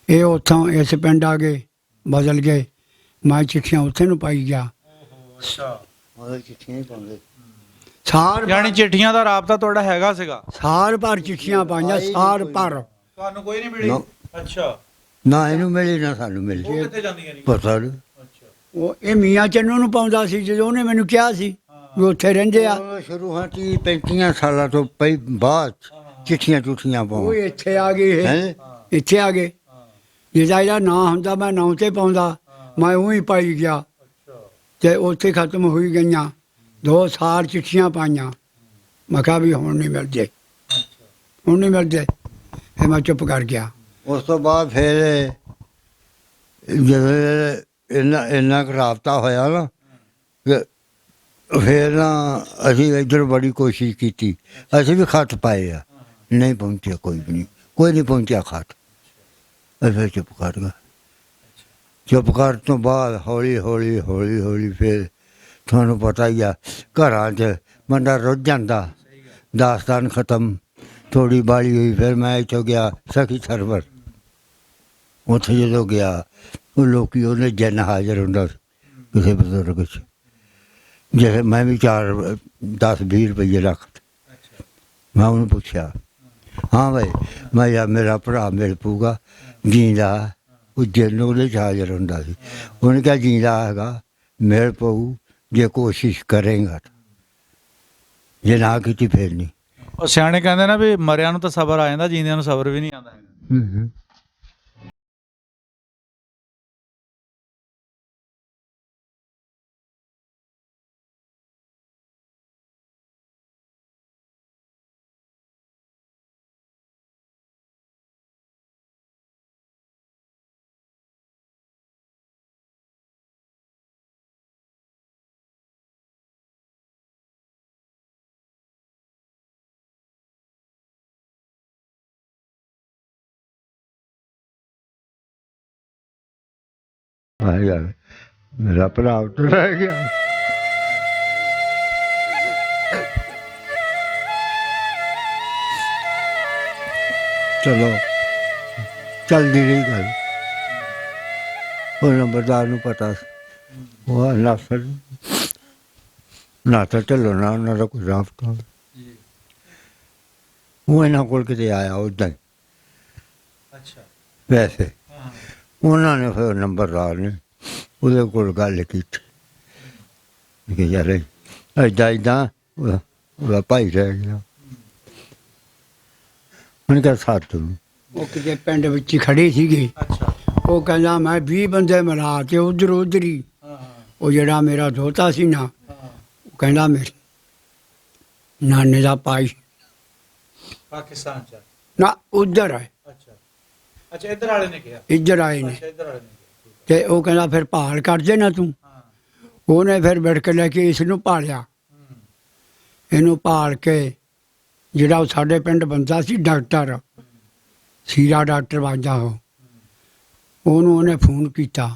ਇਹ ਉੱਥੋਂ ਇਸ ਪਿੰਡ ਆ ਗਏ, ਬਦਲ ਗਏ। ਮੈਂ ਚਿੱਠੀਆਂ ਉੱਥੇ ਨੂੰ ਪਾਈ ਗਿਆ। ਅੱਛਾ ਚਿੱਠੀਆਂ ਹੀ ਪਾਉਂਦੇ। ਸਾਰ ਯਾਨੀ ਚਿੱਠੀਆਂ ਦਾ ਰਾਬਤਾ ਤੁਹਾਡਾ ਹੈਗਾ ਸੀਗਾ? ਸਾਰ ਭਰ ਚਿੱਠੀਆਂ ਪਾਈਆਂ, ਸਾਰ ਭਰ। ਤੁਹਾਨੂੰ ਕੋਈ ਨਹੀਂ ਮਿਲੀ? ਨਾ। ਅੱਛਾ ਨਾ ਇਹਨੂੰ ਮਿਲੀ ਨਾ ਸਾਨੂੰ ਮਿਲੀ, ਉਹ ਕਿੱਥੇ ਜਾਂਦੀਆਂ ਨੇ? ਪਤਾ ਨਹੀਂ। ਅੱਛਾ ਉਹ ਇਹ ਮੀਆਂ ਚੰਨੂ ਨੂੰ ਪਾਉਂਦਾ ਸੀ ਜਦੋਂ ਉਹਨੇ ਮੈਨੂੰ ਕਿਹਾ ਸੀ ਵੀ ਉੱਥੇ ਰਹਿੰਦੇ ਆ। ਉਹ ਸ਼ੁਰੂਆਤੀ 35 ਸਾਲਾਂ ਤੋਂ ਬਾਅਦ ਚਿੱਠੀਆਂ ਚੁੱਠੀਆਂ ਉਹ ਪਾਉਂ। ਇੱਥੇ ਆ ਗਏ, ਇਹ ਹੈਂ? ਇੱਥੇ ਆ ਗਏ। ਜਿਹਦਾ ਇਹਦਾ ਨਾਂ ਹੁੰਦਾ ਮੈਂ ਨਾਂ ਤੇ ਪਾਉਂਦਾ, ਮੈਂ ਉਹ ਹੀ ਪਾਈ ਗਿਆ। ਤੇ ਉੱਥੇ ਖਤਮ ਹੋਈ ਗਈਆਂ। 2 ਸਾਲ ਚਿੱਠੀਆਂ ਪਾਈਆਂ, ਮੈਂ ਕਿਹਾ ਵੀ ਹੁਣ ਨਹੀਂ ਮਿਲਦੇ, ਹੁਣ ਨਹੀਂ ਮਿਲਦੇ। ਫਿਰ ਮੈਂ ਚੁੱਪ ਕਰ ਗਿਆ। ਉਸ ਤੋਂ ਬਾਅਦ ਫਿਰ ਜਦੋਂ ਇੰਨਾ ਕੁ ਰਾਬਤਾ ਹੋਇਆ ਨਾ ਕਿ ਫਿਰ ਨਾ ਅਸੀਂ ਇੱਧਰ ਬੜੀ ਕੋਸ਼ਿਸ਼ ਕੀਤੀ, ਅਸੀਂ ਵੀ ਖੱਤ ਪਾਏ ਆ, ਨਹੀਂ ਪਹੁੰਚਿਆ ਕੋਈ ਵੀ ਨਹੀਂ, ਕੋਈ ਨਹੀਂ ਪਹੁੰਚਿਆ ਖੱਤ। ਅਸੀਂ ਫਿਰ ਚੁੱਪ ਕਰ ਗਏ। ਚੁੱਪ ਕਰਨ ਤੋਂ ਬਾਅਦ ਹੌਲੀ ਫਿਰ ਤੁਹਾਨੂੰ ਪਤਾ ਹੀ ਆ ਘਰਾਂ 'ਚ ਬੰਦਾ ਰੁੱਝ ਜਾਂਦਾ, ਦਾਸਤਾਨ ਖਤਮ, ਥੋੜੀ ਬਾਲੀ ਹੋਈ। ਫਿਰ ਮੈਂ ਇੱਥੋਂ ਗਿਆ ਸਖੀ ਸਰਵਰ, ਉੱਥੇ ਜਦੋਂ ਗਿਆ ਉਹ ਲੋਕੀ ਉਹਨੇ ਜਨ ਹਾਜ਼ਰ ਹੁੰਦਾ ਸੀ ਕਿਸੇ ਬਜ਼ੁਰਗ 'ਚ, ਜਿਵੇਂ ਮੈਂ ਵੀ 4-10-20 ਰੁਪਈਏ ਰੱਖ। ਮੈਂ ਉਹਨੂੰ ਪੁੱਛਿਆ, ਹਾਂ ਭਾਈ ਮੈਂ ਯਾਰ ਮੇਰਾ ਭਰਾ ਮਿਲ ਪਊਗਾ ਜੀਂਦਾ? ਉਹ ਜਨ ਉਹਦੇ 'ਚ ਹਾਜ਼ਰ ਹੁੰਦਾ ਸੀ। ਉਹਨੇ ਕਿਹਾ ਜੀਂਦਾ ਹੈਗਾ, ਮਿਲ ਪਊ ਜੇ ਕੋਸ਼ਿਸ਼ ਕਰੇਗਾ, ਜੇ ਨਾ ਕੀਤੀ ਫਿਰ ਨਹੀਂ। ਉਹ ਸਿਆਣੇ ਕਹਿੰਦੇ ਨਾ ਵੀ ਮਰਿਆਂ ਨੂੰ ਤਾਂ ਸਬਰ ਆ ਜਾਂਦਾ, ਜੀਂਦਿਆਂ ਨੂੰ ਸਬਰ ਵੀ ਨਹੀਂ ਆਉਂਦਾ ਹੈਗਾ। ਹਾਂ ਯਾਰ ਮੇਰਾ ਭਰਾ ਉੱਧਰ ਰਹਿ ਗਿਆ। ਚਲੋ ਚੱਲਦੀ ਰਹੀ ਗੱਲ। ਉਹ ਨੰਬਰਦਾਰ ਨੂੰ ਪਤਾ ਸੀ, ਉਹ ਨਾਸਰ ਢਿੱਲੋਂ ਨਾਲ ਉਹਨਾਂ ਦਾ ਕੋਈ ਰਾਬਤਾ। ਉਹ ਇਹਨਾਂ ਕੋਲ ਕਿਤੇ ਆਇਆ ਉੱਦਾਂ ਹੀ ਵੈਸੇ। ਉਹਨਾਂ ਨੇ ਫਿਰ ਨੰਬਰਦਾਰ ਨੇ ਉਹਦੇ ਕੋਲ ਗੱਲ ਕੀਤੀ ਕਿ ਯਾਰ ਇੱਦਾਂ ਉਹਦਾ ਭਾਈ ਰਹਿ ਗਿਆ। ਉਹਨੇ ਕਿਹਾ ਸਾਥ ਨੂੰ ਉਹ ਕਿਤੇ ਪਿੰਡ ਵਿੱਚ ਹੀ ਖੜੀ ਸੀਗੀ। ਉਹ ਕਹਿੰਦਾ ਮੈਂ 20 ਬੰਦੇ ਮਿਲਾ ਤੇ ਉਧਰ ਹੀ ਉਹ ਜਿਹੜਾ ਮੇਰਾ ਦੋਤਾ ਸੀ ਨਾ, ਉਹ ਕਹਿੰਦਾ ਮੇਰੇ ਨਾਨੇ ਦਾ ਭਾਈ ਪਾਕਿਸਤਾਨ ਚ ਨਾ ਉਧਰ ਹੈ। ਅੱਛਾ ਇੱਧਰ ਵਾਲੇ ਨੇ ਕਿਹਾ, ਇੱਧਰ ਆਏ ਨੇ। ਇੱਧਰ ਵਾਲੇ ਨੇ ਤੇ ਉਹ ਕਹਿੰਦਾ ਫਿਰ ਭਾਲ ਕਰ ਜੇ ਨਾ ਤੂੰ। ਉਹਨੇ ਫਿਰ ਵਿੜਕ ਲੈ ਕੇ ਇਸ ਨੂੰ ਭਾਲਿਆ। ਇਹਨੂੰ ਭਾਲ ਕੇ ਜਿਹੜਾ ਉਹ ਸਾਡੇ ਪਿੰਡ ਬੰਦਾ ਸੀ ਡਾਕਟਰ ਸੀਰਾ ਡਾਕਟਰ ਵਾਜਾ, ਉਹਨੂੰ ਉਹਨੇ ਫੋਨ ਕੀਤਾ,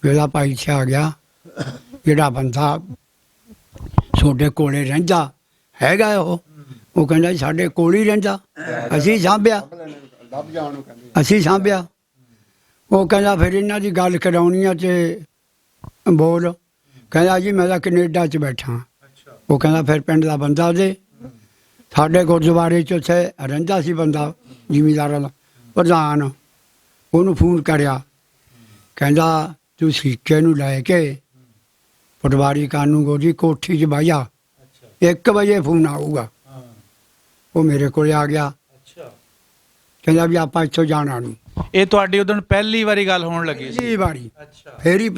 ਇਹਦਾ ਭਾਈ ਇੱਥੇ ਆ ਗਿਆ, ਜਿਹੜਾ ਬੰਦਾ ਤੁਹਾਡੇ ਕੋਲੇ ਰਹਿੰਦਾ ਹੈਗਾ ਉਹ ਕਹਿੰਦਾ ਸਾਡੇ ਕੋਲ ਹੀ ਰਹਿੰਦਾ, ਅਸੀਂ ਸਾਂਭਿਆ। ਉਹ ਕਹਿੰਦਾ ਫਿਰ ਇਹਨਾਂ ਦੀ ਗੱਲ ਕਰਾਉਣੀ ਆ ਤੇ ਬੋਲ। ਕਹਿੰਦਾ ਜੀ ਮੈਂ ਤਾਂ ਕੈਨੇਡਾ 'ਚ ਬੈਠਾ। ਉਹ ਕਹਿੰਦਾ ਫਿਰ ਪਿੰਡ ਦਾ ਬੰਦਾ ਦੇ ਸਾਡੇ ਗੁਰਦੁਆਰੇ 'ਚ ਉੱਥੇ ਰਹਿੰਦਾ ਸੀ ਬੰਦਾ ਜ਼ਿਮੀਂਦਾਰਾਂ ਦਾ ਪ੍ਰਧਾਨ, ਉਹਨੂੰ ਫੋਨ ਕਰਿਆ। ਕਹਿੰਦਾ ਤੂੰ ਸਿੱਕੇ ਨੂੰ ਲੈ ਕੇ ਪਟਵਾਰੀ ਕਾਨੂੰ ਗੋਦੀ ਕੋਠੀ 'ਚ ਬਹਿ ਜਾ, 1 ਵਜੇ ਫੋਨ ਆਊਗਾ। ਉਹ ਮੇਰੇ ਕੋਲ ਆ ਗਿਆ। ਕਹਿੰਦਾ ਵੀ ਆਪਾਂ ਇੱਥੋਂ ਜਾਣਾ ਨਹੀਂ। ਇਹ ਤੁਹਾਡੀ ਉਦੋਂ ਪਹਿਲੀ ਵਾਰੀ ਗੱਲ ਹੋਣ ਲੱਗੀ ਸੀ? ਪਹਿਲੀ ਵਾਰੀ। ਫੇਰ ਹੀ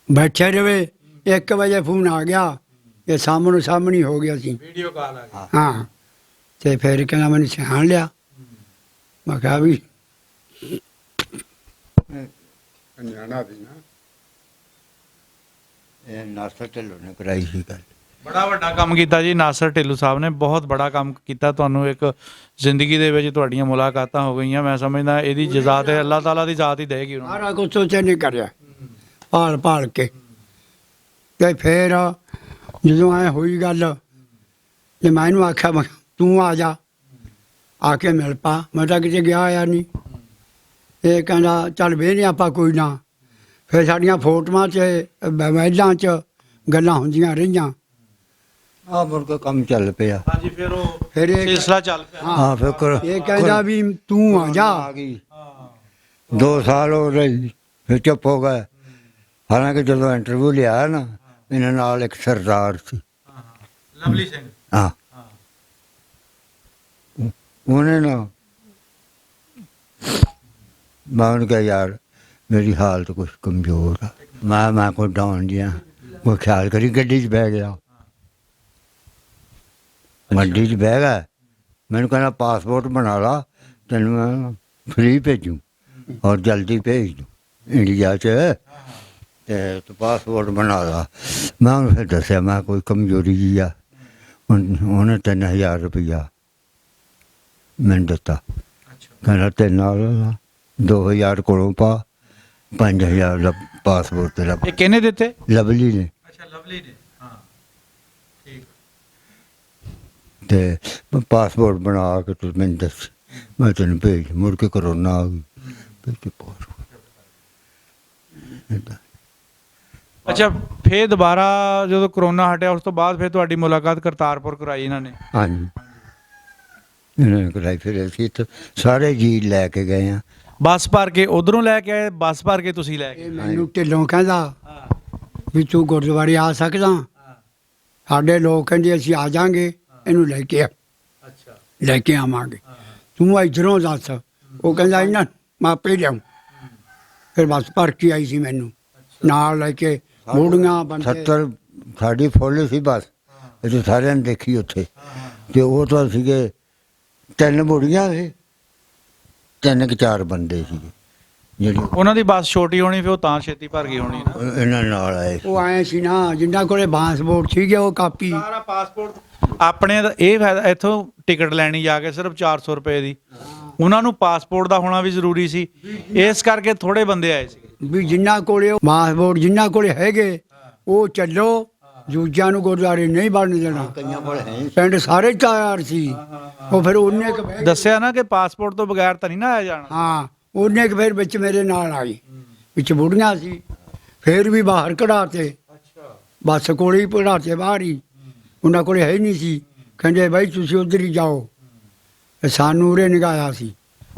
ਬੈਠੇ ਰਵੇ, 1 ਵਜੇ ਫੋਨ ਆ ਗਿਆ, ਇਹ ਸਾਹਮਣੇ ਸਾਹਮਣੀ ਹੋ ਗਿਆ ਸੀ, ਵੀਡੀਓ ਕਾਲ ਆ ਗਈ। ਹਾਂ। ਤੇ ਫਿਰ ਕਹਿੰਦਾ ਮੈਨੂੰ ਸਿਆਣ ਲਿਆ। ਮੈਂ ਕਿਹਾ ਵੀ ਨਿਆਣਾ ਸੀ ਨਾ। ਇਹ ਨਾਸਰ ਢਿੱਲੋਂ ਨੇ ਕਰਾਈ ਸੀ ਗੱਲ। ਬੜਾ ਵੱਡਾ ਕੰਮ ਕੀਤਾ ਜੀ ਨਾਸਰ ਢਿੱਲੋਂ ਸਾਹਿਬ ਨੇ, ਬਹੁਤ ਬੜਾ ਕੰਮ ਕੀਤਾ। ਤੁਹਾਨੂੰ ਇੱਕ ਜ਼ਿੰਦਗੀ ਦੇ ਵਿੱਚ ਤੁਹਾਡੀਆਂ ਮੁਲਾਕਾਤਾਂ ਹੋ ਗਈਆਂ, ਮੈਂ ਸਮਝਦਾ ਇਹਦੀ ਜਜ਼ਾ ਤੇ ਅੱਲਾਹ ਤਾਲਾ ਦੀ ਜ਼ਾਤ ਹੀ ਦੇਗੀ ਉਹਨਾਂ ਨੂੰ। ਸਾਰਾ ਕੁਛ ਸੋਚਿਆ ਨਹੀਂ ਕਰਿਆ, ਭਾਲ ਕੇ। ਤੇ ਫਿਰ ਜਦੋਂ ਐ ਹੋਈ ਗੱਲ, ਜੇ ਮੈਂ ਇਹਨੂੰ ਆਖਿਆ ਮੈਂ ਤੂੰ ਆ ਜਾ, ਆ ਕੇ ਮਿਲ ਪਾ, ਮੈਂ ਤਾਂ ਕਿਤੇ ਗਿਆ ਆਇਆ ਨਹੀਂ। ਇਹ ਕਹਿੰਦਾ ਚੱਲ ਵੇਹਨੇ ਆਪਾਂ ਕੋਈ ਨਾ। ਫਿਰ ਸਾਡੀਆਂ ਫੋਟੋਆਂ 'ਚ ਮੋਬਾਈਲਾਂ 'ਚ ਗੱਲਾਂ ਹੁੰਦੀਆਂ ਰਹੀਆਂ। ਆ ਮੁੜ ਕੇ ਕੰਮ ਚੱਲ ਪਿਆ। ਹਾਂਜੀ ਫਿਰ ਉਹ ਫਿਰ ਇਹ ਸਿਲਸਿਲਾ ਚੱਲ ਪਿਆ। ਹਾਂ ਫਿਰ ਇਹ ਕਹਿੰਦਾ ਵੀ ਤੂੰ ਆ ਜਾ। ਆ ਗਈ 2 ਸਾਲ ਹੋ ਰਹੀ, ਫਿਰ ਚੁੱਪ ਹੋ ਗਏ। ਹਾਲਾਂਕਿ ਜਦੋਂ ਇੰਟਰਵਿਊ ਲਿਆ ਨਾ, ਇਹਨਾਂ ਨਾਲ ਇੱਕ ਸਰਦਾਰ ਸੀ, ਲਵਲੀ ਸਿੰਘ। ਹਾਂ, ਉਹਨੇ ਨਾ ਮੈਂ ਉਹਨੂੰ ਕਿਹਾ ਯਾਰ ਮੇਰੀ ਹਾਲਤ ਕੁਛ ਕਮਜ਼ੋਰ ਆ, ਮੈਂ ਕੋਈ ਡਾਉਣ ਜਿਹਾ, ਕੋਈ ਖਿਆਲ ਕਰੀ। ਗੱਡੀ 'ਚ ਬਹਿ ਗਿਆ, ਗੱਡੀ 'ਚ ਬਹਿ ਗਿਆ, ਮੈਨੂੰ ਕਹਿੰਦਾ ਪਾਸਪੋਰਟ ਬਣਾ ਲਾ, ਤੈਨੂੰ ਮੈਂ ਫ੍ਰੀ ਭੇਜੂ ਔਰ ਜਲਦੀ ਭੇਜ ਦੂੰ ਇੰਡੀਆ 'ਚ, ਤੇ ਤੂੰ ਪਾਸਪੋਰਟ ਬਣਾ ਲਾ। ਮੈਂ ਉਹਨੂੰ ਫਿਰ ਦੱਸਿਆ ਮੈਂ ਕੋਈ ਕਮਜ਼ੋਰੀ ਜੀ ਆ, ਉਹਨੇ 3000 ਰੁਪਈਆ ਮੈਨੂੰ ਦਿੱਤਾ। ਕਹਿੰਦਾ ਤੇ ਨਾਲ 2000 ਕੋਲੋਂ ਪਾ, 5000 ਦਾ ਪਾਸਪੋਰਟ ਤੇਰਾ। ਇਹ ਕਿਹਨੇ ਦਿੱਤੇ? ਲਵਲੀ ਨੇ। ਅੱਛਾ, ਲਵਲੀ ਨੇ। ਹਾਂ, ਠੀਕ। ਤੇ ਪਾਸਪੋਰਟ ਬਣਾ ਕੇ ਤੂੰ ਮੈਨੂੰ ਦੱਸ, ਮੈਂ ਤੈਨੂੰ ਭੇਜ। ਮੁੜ ਕੇ ਕਰੋਨਾ ਆ ਗਈ, ਭੇਜ ਪਾਸਪੋਰਟ। ਏਦਾਂ। ਅੱਛਾ, ਫੇਰ ਦੁਬਾਰਾ ਜਦੋਂ ਕਰੋਨਾ ਹਟਿਆ ਉਸ ਤੋਂ ਬਾਅਦ ਫਿਰ ਤੁਹਾਡੀ ਮੁਲਾਕਾਤ ਕਰਤਾਰਪੁਰ ਕਰਾਈ ਇਹਨਾਂ ਨੇ? ਹਾਂਜੀ, ਇਹਨਾਂ ਨੇ ਕਰਾਈ। ਫਿਰ ਅਸੀਂ ਇੱਥੇ ਸਾਰੇ ਜੀ ਲੈ ਕੇ ਗਏ ਹਾਂ। ਬੱਸ ਭਰ ਕੇ ਉਧਰੋਂ ਲੈ ਕੇ ਆਏ, ਬੱਸ ਭਰ ਕੇ ਤੁਸੀਂ ਲੈ ਕੇ? ਇਹ ਮੈਨੂੰ ਢਿੱਲੋਂ ਕਹਿੰਦਾ ਹਾਂ, ਵੀ ਤੂੰ ਗੁਰਦੁਆਰੇ ਆ ਸਕਦਾ? ਸਾਡੇ ਲੋਕ ਕਹਿੰਦੇ ਅਸੀਂ ਆ ਜਾਾਂਗੇ, ਇਹਨੂੰ ਲੈ ਕੇ ਆ। ਅੱਛਾ, ਲੈ ਕੇ ਆਵਾਂਗੇ, ਤੂੰ ਇੱਧਰੋਂ ਦੱਸ। ਉਹ ਕਹਿੰਦਾ ਇਹਨਾਂ ਮੈਂ ਆਪੇ ਲਿਆਉਂ। ਫਿਰ ਬੱਸ ਭਰ ਕੇ ਆਈ ਸੀ ਮੈਨੂੰ ਨਾਲ ਲੈ ਕੇ, ਮੋੜੀਆਂ ਬੰਦੇ। 70 ਸਾਡੀ ਫੁੱਲ ਸੀ ਬੱਸ, ਇਹ ਸਾਰਿਆਂ ਨੇ ਦੇਖੀ ਉੱਥੇ। ਤੇ ਉਹ ਤਾਂ ਸੀਗੇ 3 ਬੁੜੀਆਂ ਸੀ, 3 ਕਿ 4 ਬੰਦੇ ਸੀਗੇ ਜਿਹੜੀ ਉਹਨਾਂ ਦੀ ਬੱਸ ਛੋਟੀ ਹੋਣੀ, ਫਿਰ ਉਹ ਤਾਂ ਛੇਤੀ ਭਰ ਗਈ ਹੋਣੀ ਨਾ। ਇਹਨਾਂ ਨਾਲ ਆਏ ਸੀ। ਉਹ ਆਏ ਸੀ ਨਾ ਜਿੰਨਾ ਕੋਲੇ ਪਾਸਪੋਰਟ ਸੀਗੇ, ਉਹ ਕਾਪੀ। ਸਾਰਾ ਪਾਸਪੋਰਟ ਆਪਣੇ ਦਾ ਇਹ ਫਾਇਦਾ, ਇੱਥੋਂ ਟਿਕਟ ਲੈਣੀ ਜਾ ਕੇ ਸਿਰਫ 400 ਰੁਪਏ ਦੀ, ਉਹਨਾਂ ਨੂੰ ਪਾਸਪੋਰਟ ਦਾ ਹੋਣਾ ਵੀ ਜ਼ਰੂਰੀ ਸੀ, ਇਸ ਕਰਕੇ ਥੋੜੇ ਬੰਦੇ ਆਏ ਸੀ। ਵੀ ਜਿੰਨਾ ਕੋਲੇ ਪਾਸਪੋਰਟ ਜਿੰਨਾ ਕੋਲੇ ਹੈਗੇ ਉਹ ਚੱਲੋ, ਦੂਜਿਆਂ ਨੂੰ ਗੁਰਦੁਆਰੇ ਨਹੀਂ ਵੜਨ ਦੇਣਾ। ਕਈਆਂ ਕੋਲ ਹੈ ਪਿੰਡ ਸਾਰੇ ਤਿਆਰ ਸੀ। ਉਹ ਫਿਰ ਉਹਨੇ ਕੁ ਬਹਿ ਗਏ। ਦੱਸਿਆ ਨਾ ਕਿ ਪਾਸਪੋਰਟ ਤੋਂ ਬਗੈਰ ਤਾਂ ਨਹੀਂ ਨਾ ਆਇਆ ਜਾਣਾ। ਹਾਂ, ਉਹਨੇ ਕੁ ਫਿਰ ਵਿੱਚ ਮੇਰੇ ਨਾਲ ਆਈ, ਵਿੱਚ ਬੁੜੀਆਂ ਸੀ। ਫਿਰ ਵੀ ਬਾਹਰ ਕਢਾਤੇ, ਬੱਸ ਕੋਲੇ ਹੀ ਕਢਾਤੇ ਬਾਹਰ ਹੀ। ਉਹਨਾਂ ਕੋਲੇ ਹੈ ਹੀ ਨਹੀਂ ਸੀ। ਕਹਿੰਦੇ ਬਾਈ ਤੁਸੀਂ ਉਧਰ ਹੀ ਜਾਓ, ਸਾਨੂੰ ਉਰੇ ਨਿਗਾਇਆ ਸੀ।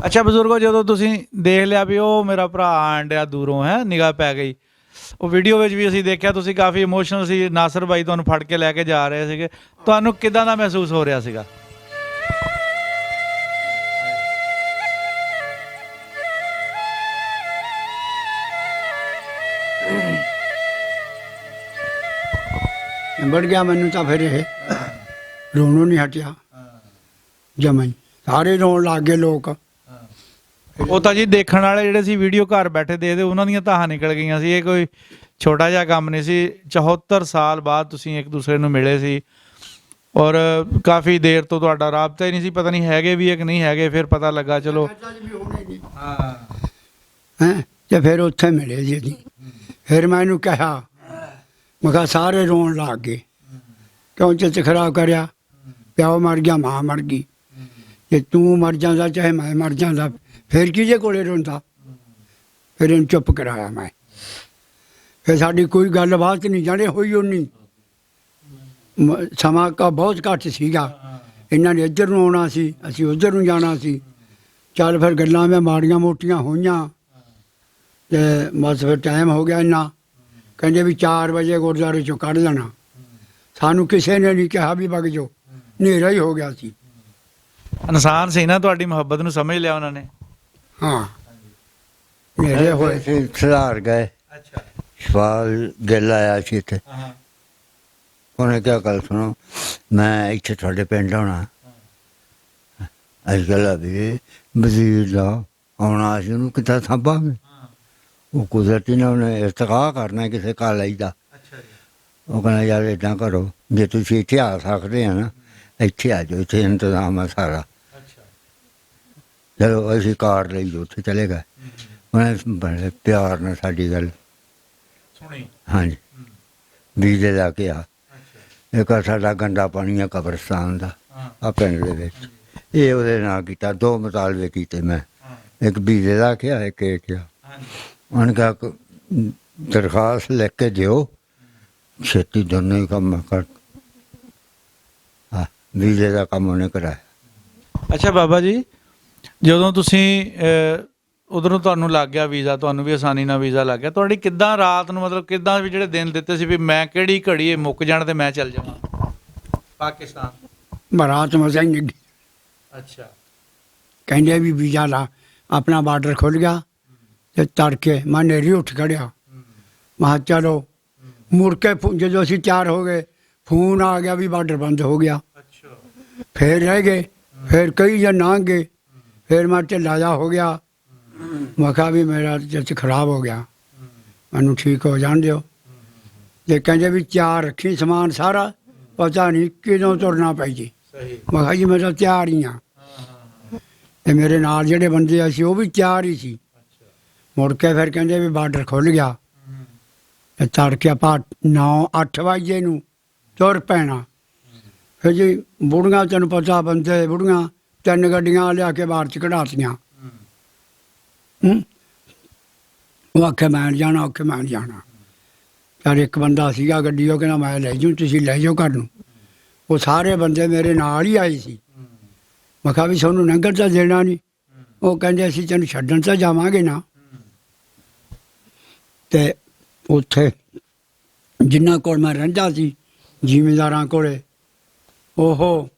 ਅੱਛਾ ਬਜ਼ੁਰਗੋ, ਜਦੋਂ ਤੁਸੀਂ ਦੇਖ ਲਿਆ ਵੀ ਉਹ ਮੇਰਾ ਭਰਾ ਆਣ ਡਿਆ ਦੂਰੋਂ, ਹੈ ਨਿਗਾਹ ਪੈ ਗਈ, ਉਹ ਵੀਡੀਓ ਵਿੱਚ ਵੀ ਅਸੀਂ ਦੇਖਿਆ ਤੁਸੀਂ ਕਾਫੀ ਇਮੋਸ਼ਨਲ ਸੀ, ਨਾਸਰ ਬਾਈ ਤੁਹਾਨੂੰ ਫੜ ਕੇ ਲੈ ਕੇ ਜਾ ਰਹੇ ਸੀਗੇ, ਤੁਹਾਨੂੰ ਕਿਦਾਂ ਦਾ ਮਹਿਸੂਸ ਹੋ ਰਿਹਾ ਸੀਗਾ? ਨਿਬੜ ਗਿਆ ਮੈਨੂੰ ਤਾਂ ਫਿਰ ਇਹ ਰੋਣੋਂ ਨਹੀਂ ਹਟਿਆ ਜਮਾਂ ਹੀ। ਸਾਰੇ ਰੋਣ ਲੱਗ ਗਏ ਲੋਕ। ਉਹ ਤਾਂ ਜੀ ਦੇਖਣ ਵਾਲੇ ਜਿਹੜੇ ਸੀ ਵੀਡੀਓ ਘਰ ਬੈਠੇ ਦੇਖਦੇ, ਉਹਨਾਂ ਦੀਆਂ ਤਾਹਾਂ ਨਿਕਲ ਗਈਆਂ ਸੀ। ਇਹ ਕੋਈ ਛੋਟਾ ਜਿਹਾ ਕੰਮ ਨਹੀਂ ਸੀ। 74 ਸਾਲ ਬਾਅਦ ਤੁਸੀਂ ਇੱਕ ਦੂਸਰੇ ਨੂੰ ਮਿਲੇ ਸੀ, ਔਰ ਕਾਫੀ ਦੇਰ ਤੋਂ ਤੁਹਾਡਾ ਰਾਬਤਾ ਹੀ ਨਹੀਂ ਸੀ, ਪਤਾ ਨਹੀਂ ਹੈਗੇ ਵੀ ਕਿ ਨਹੀਂ ਹੈਗੇ। ਫਿਰ ਪਤਾ ਲੱਗਾ, ਚਲੋ ਹਾਂ ਹੈਂ। ਤੇ ਫਿਰ ਉੱਥੇ ਮਿਲੇ ਜੀ ਅਸੀਂ। ਫਿਰ ਮੈਂ ਇਹਨੂੰ ਕਿਹਾ, ਮੈਂ ਕਿਹਾ ਸਾਰੇ ਰੋਣ ਲੱਗ ਗਏ, ਕਿਉਂ ਚਿੱਤ ਖਰਾਬ ਕਰਿਆ? ਪਿਓ ਮਰ ਗਿਆ, ਮਾਂ ਮਰ ਗਈ, ਜੇ ਤੂੰ ਮਰ ਜਾਂਦਾ ਚਾਹੇ ਮੈਂ ਮਰ ਜਾਂਦਾ, ਫਿਰ ਕਿਹਦੇ ਕੋਲੇ ਰੋਂਦਾ? ਫਿਰ ਇਹਨੂੰ ਚੁੱਪ ਕਰਾਇਆ ਮੈਂ। ਫਿਰ ਸਾਡੀ ਕੋਈ ਗੱਲਬਾਤ ਨਹੀਂ ਜਾਣੇ ਹੋਈ ਉਨੀ। ਸਮਾਂ ਕਾ ਬਹੁਤ ਘੱਟ ਸੀਗਾ। ਇਹਨਾਂ ਨੇ ਇੱਧਰ ਨੂੰ ਆਉਣਾ ਸੀ, ਅਸੀਂ ਉੱਧਰ ਨੂੰ ਜਾਣਾ ਸੀ। ਚੱਲ ਫਿਰ ਗੱਲਾਂ ਮੈਂ ਮਾੜੀਆਂ ਮੋਟੀਆਂ ਹੋਈਆਂ, ਤੇ ਬਸ ਫਿਰ ਟਾਈਮ ਹੋ ਗਿਆ ਇੰਨਾ। ਕਹਿੰਦੇ ਵੀ 4 ਵਜੇ ਗੁਰਦੁਆਰੇ 'ਚੋਂ ਕੱਢ ਦੇਣਾ। ਸਾਨੂੰ ਕਿਸੇ ਨੇ ਨਹੀਂ ਕਿਹਾ ਵੀ ਵਗ ਜਾਓ, ਹਨੇਰਾ ਹੀ ਹੋ ਗਿਆ ਸੀ। ਇਨਸਾਨ ਸੀ ਨਾ, ਤੁਹਾਡੀ ਮੁਹੱਬਤ ਨੂੰ ਸਮਝ ਲਿਆ ਉਹਨਾਂ ਨੇ। ਹਾਂ, ਹਨੇਰੇ ਹੋਏ। ਅਸੀਂ ਸੁਧਾਰ ਗਏ। ਅੱਛਾ, ਸ਼ਵਾਲ ਗਿੱਲ ਆਇਆ ਸੀ ਇੱਥੇ। ਉਹਨੇ ਕਿਹਾ ਗੱਲ ਸੁਣੋ, ਮੈਂ ਇੱਥੇ ਤੁਹਾਡੇ ਪਿੰਡ ਆਉਣਾ। ਅੱਜ ਕੱਲ੍ਹ ਵੀ ਵਜ਼ੀਰ ਦਾ ਆਉਣਾ ਸੀ, ਉਹਨੂੰ ਕਿੱਦਾਂ ਸਾਂਭਾਂਗੇ? ਉਹ ਕੁਦਰਤੀ ਨੇ ਉਹਨੇ ਇਰਤਕਾਅ ਕਰਨਾ ਕਿਸੇ ਕਾਲਜ ਦਾ। ਉਹ ਕਹਿੰਦਾ ਯਾਰ ਇੱਦਾਂ ਕਰੋ, ਜੇ ਤੁਸੀਂ ਇੱਥੇ ਆ ਸਕਦੇ ਆ ਨਾ, ਇੱਥੇ ਆ ਜਾਓ, ਇੱਥੇ ਇੰਤਜ਼ਾਮ ਆ ਸਾਰਾ। ਚਲੋ ਅਸੀਂ ਕਾਰ ਲਈ ਉੱਥੇ ਚਲੇ ਗਏ। ਉਹਨੇ ਬੜੇ ਪਿਆਰ ਨਾਲ ਸਾਡੀ ਗੱਲ ਸੁਣੀ। ਹਾਂਜੀ, ਵੀਜ਼ੇ ਲਾ ਕੇ ਆ। ਇੱਕ ਸਾਡਾ ਗੰਦਾ ਪਾਣੀ ਆ ਕਬਰਸਤਾਨ ਦਾ, ਆ ਪਿੰਡ ਦੇ ਵਿੱਚ। ਇਹ ਉਹਦੇ ਨਾਲ ਕੀਤਾ, 2 ਮੁਤਾਲਬੇ ਕੀਤੇ ਮੈਂ, ਇੱਕ ਵੀਜ਼ੇ ਲਾ ਕੇ ਆ, ਇੱਕ ਇਹ ਕਿਹਾ। ਉਹਨੇ ਕਿਹਾ ਦਰਖਾਸਤ ਲਿਖ ਕੇ ਦਿਓ, ਛੇਤੀ ਦੋਨੋਂ ਹੀ ਕੰਮ ਕਰ। ਵੀਜ਼ੇ ਦਾ ਕੰਮ ਉਹਨੇ ਕਰਾਇਆ। ਅੱਛਾ ਬਾਬਾ ਜੀ, ਜਦੋਂ ਤੁਸੀਂ ਉਧਰੋਂ ਤੁਹਾਨੂੰ ਲੱਗ ਗਿਆ ਵੀਜ਼ਾ, ਤੁਹਾਨੂੰ ਵੀ ਆਸਾਨੀ ਨਾਲ ਵੀਜ਼ਾ ਲੱਗ ਗਿਆ, ਤੁਹਾਡੀ ਕਿੱਦਾਂ ਰਾਤ ਨੂੰ, ਮਤਲਬ ਕਿੱਦਾਂ ਵੀ ਜਿਹੜੇ ਦਿਨ ਦਿੱਤੇ ਸੀ ਵੀ ਮੈਂ ਕਿਹੜੀ ਘੜੀ ਇਹ ਮੁੱਕ ਜਾਣ ਤੇ ਮੈਂ ਚੱਲ ਜਾਵਾਂ ਪਾਕਿਸਤਾਨ? ਬਰਾਤ ਮਜ਼ਾ ਹੀ ਨਹੀਂ। ਅੱਛਾ, ਕਹਿੰਦੇ ਵੀ ਵੀਜ਼ਾ ਲਾ, ਆਪਣਾ ਬਾਰਡਰ ਖੁੱਲ੍ਹ ਗਿਆ। ਤੇ ਤੜਕੇ ਮੈਂ ਨੇਰੀ ਉੱਠ ਖੜਿਆ, ਮੈਂ ਕਿਹਾ ਚਲੋ। ਮੁੜ ਕੇ ਜਦੋਂ ਅਸੀਂ ਤਿਆਰ ਹੋ ਗਏ, ਫੋਨ ਆ ਗਿਆ ਵੀ ਬਾਰਡਰ ਬੰਦ ਹੋ ਗਿਆ। ਫਿਰ ਰਹਿ ਗਏ, ਫਿਰ ਕਈ ਜਣ ਲੰਘ ਗਏ, ਫਿਰ ਮੈਂ ਢਿੱਲਾ ਜਿਹਾ ਹੋ ਗਿਆ। ਮੈਂ ਕਿਹਾ ਵੀ ਮੇਰਾ ਜਿੱਤ ਖਰਾਬ ਹੋ ਗਿਆ, ਮੈਨੂੰ ਠੀਕ ਹੋ ਜਾਣ ਦਿਓ। ਜੇ ਕਹਿੰਦੇ ਵੀ ਤਿਆਰ ਰੱਖੀ ਸਮਾਨ ਸਾਰਾ, ਪਤਾ ਨਹੀਂ ਕਿਦੋਂ ਤੁਰਨਾ ਪੈ ਜੇ। ਸਹੀ। ਮੈਂ ਕਿਹਾ ਜੀ ਮੈਂ ਤਾਂ ਤਿਆਰ ਹੀ ਹਾਂ। ਤੇ ਮੇਰੇ ਨਾਲ ਜਿਹੜੇ ਬੰਦੇ ਸੀ ਉਹ ਵੀ ਤਿਆਰ ਹੀ ਸੀ। ਮੁੜ ਕੇ ਫਿਰ ਕਹਿੰਦੇ ਵੀ ਬਾਰਡਰ ਖੁੱਲ੍ਹ ਗਿਆ ਤੇ ਤੜਕੇ ਆਪਾਂ 9-8 ਵਜੇ ਨੂੰ ਤੁਰ ਪੈਣਾ। ਫਿਰ ਜੀ ਬੁੜੀਆਂ, ਤੈਨੂੰ ਪਤਾ ਬੰਦੇ ਬੁੜੀਆਂ 3 ਗੱਡੀਆਂ ਲਿਆ ਕੇ ਬਾਹਰ ਚ ਕਢਾਤੀਆਂ। ਉਹ ਆਖੇ ਮੈਂ ਨੀ ਜਾਣਾ, ਆਖੇ ਮੈਂ ਨੀ ਜਾਣਾ। ਯਾਰ ਇੱਕ ਬੰਦਾ ਸੀਗਾ ਗੱਡੀ, ਉਹ ਕਹਿੰਦਾ ਮੈਂ ਲੈ ਜੂ, ਤੁਸੀਂ ਲੈ ਜਾਓ ਘਰ ਨੂੰ। ਉਹ ਸਾਰੇ ਬੰਦੇ ਮੇਰੇ ਨਾਲ ਹੀ ਆਏ ਸੀ। ਮੈਂ ਕਿਹਾ ਵੀ ਤੁਹਾਨੂੰ ਲੰਗਰ ਤਾਂ ਦੇਣਾ ਨਹੀਂ। ਉਹ ਕਹਿੰਦੇ ਅਸੀਂ ਤੈਨੂੰ ਛੱਡਣ ਤਾਂ ਜਾਵਾਂਗੇ ਨਾ। ਤੇ ਉੱਥੇ ਜਿਨ੍ਹਾਂ ਕੋਲ ਮੈਂ ਰਹਿੰਦਾ ਸੀ, ਜ਼ਿਮੀਂਦਾਰਾਂ ਕੋਲੇ, ਉਹ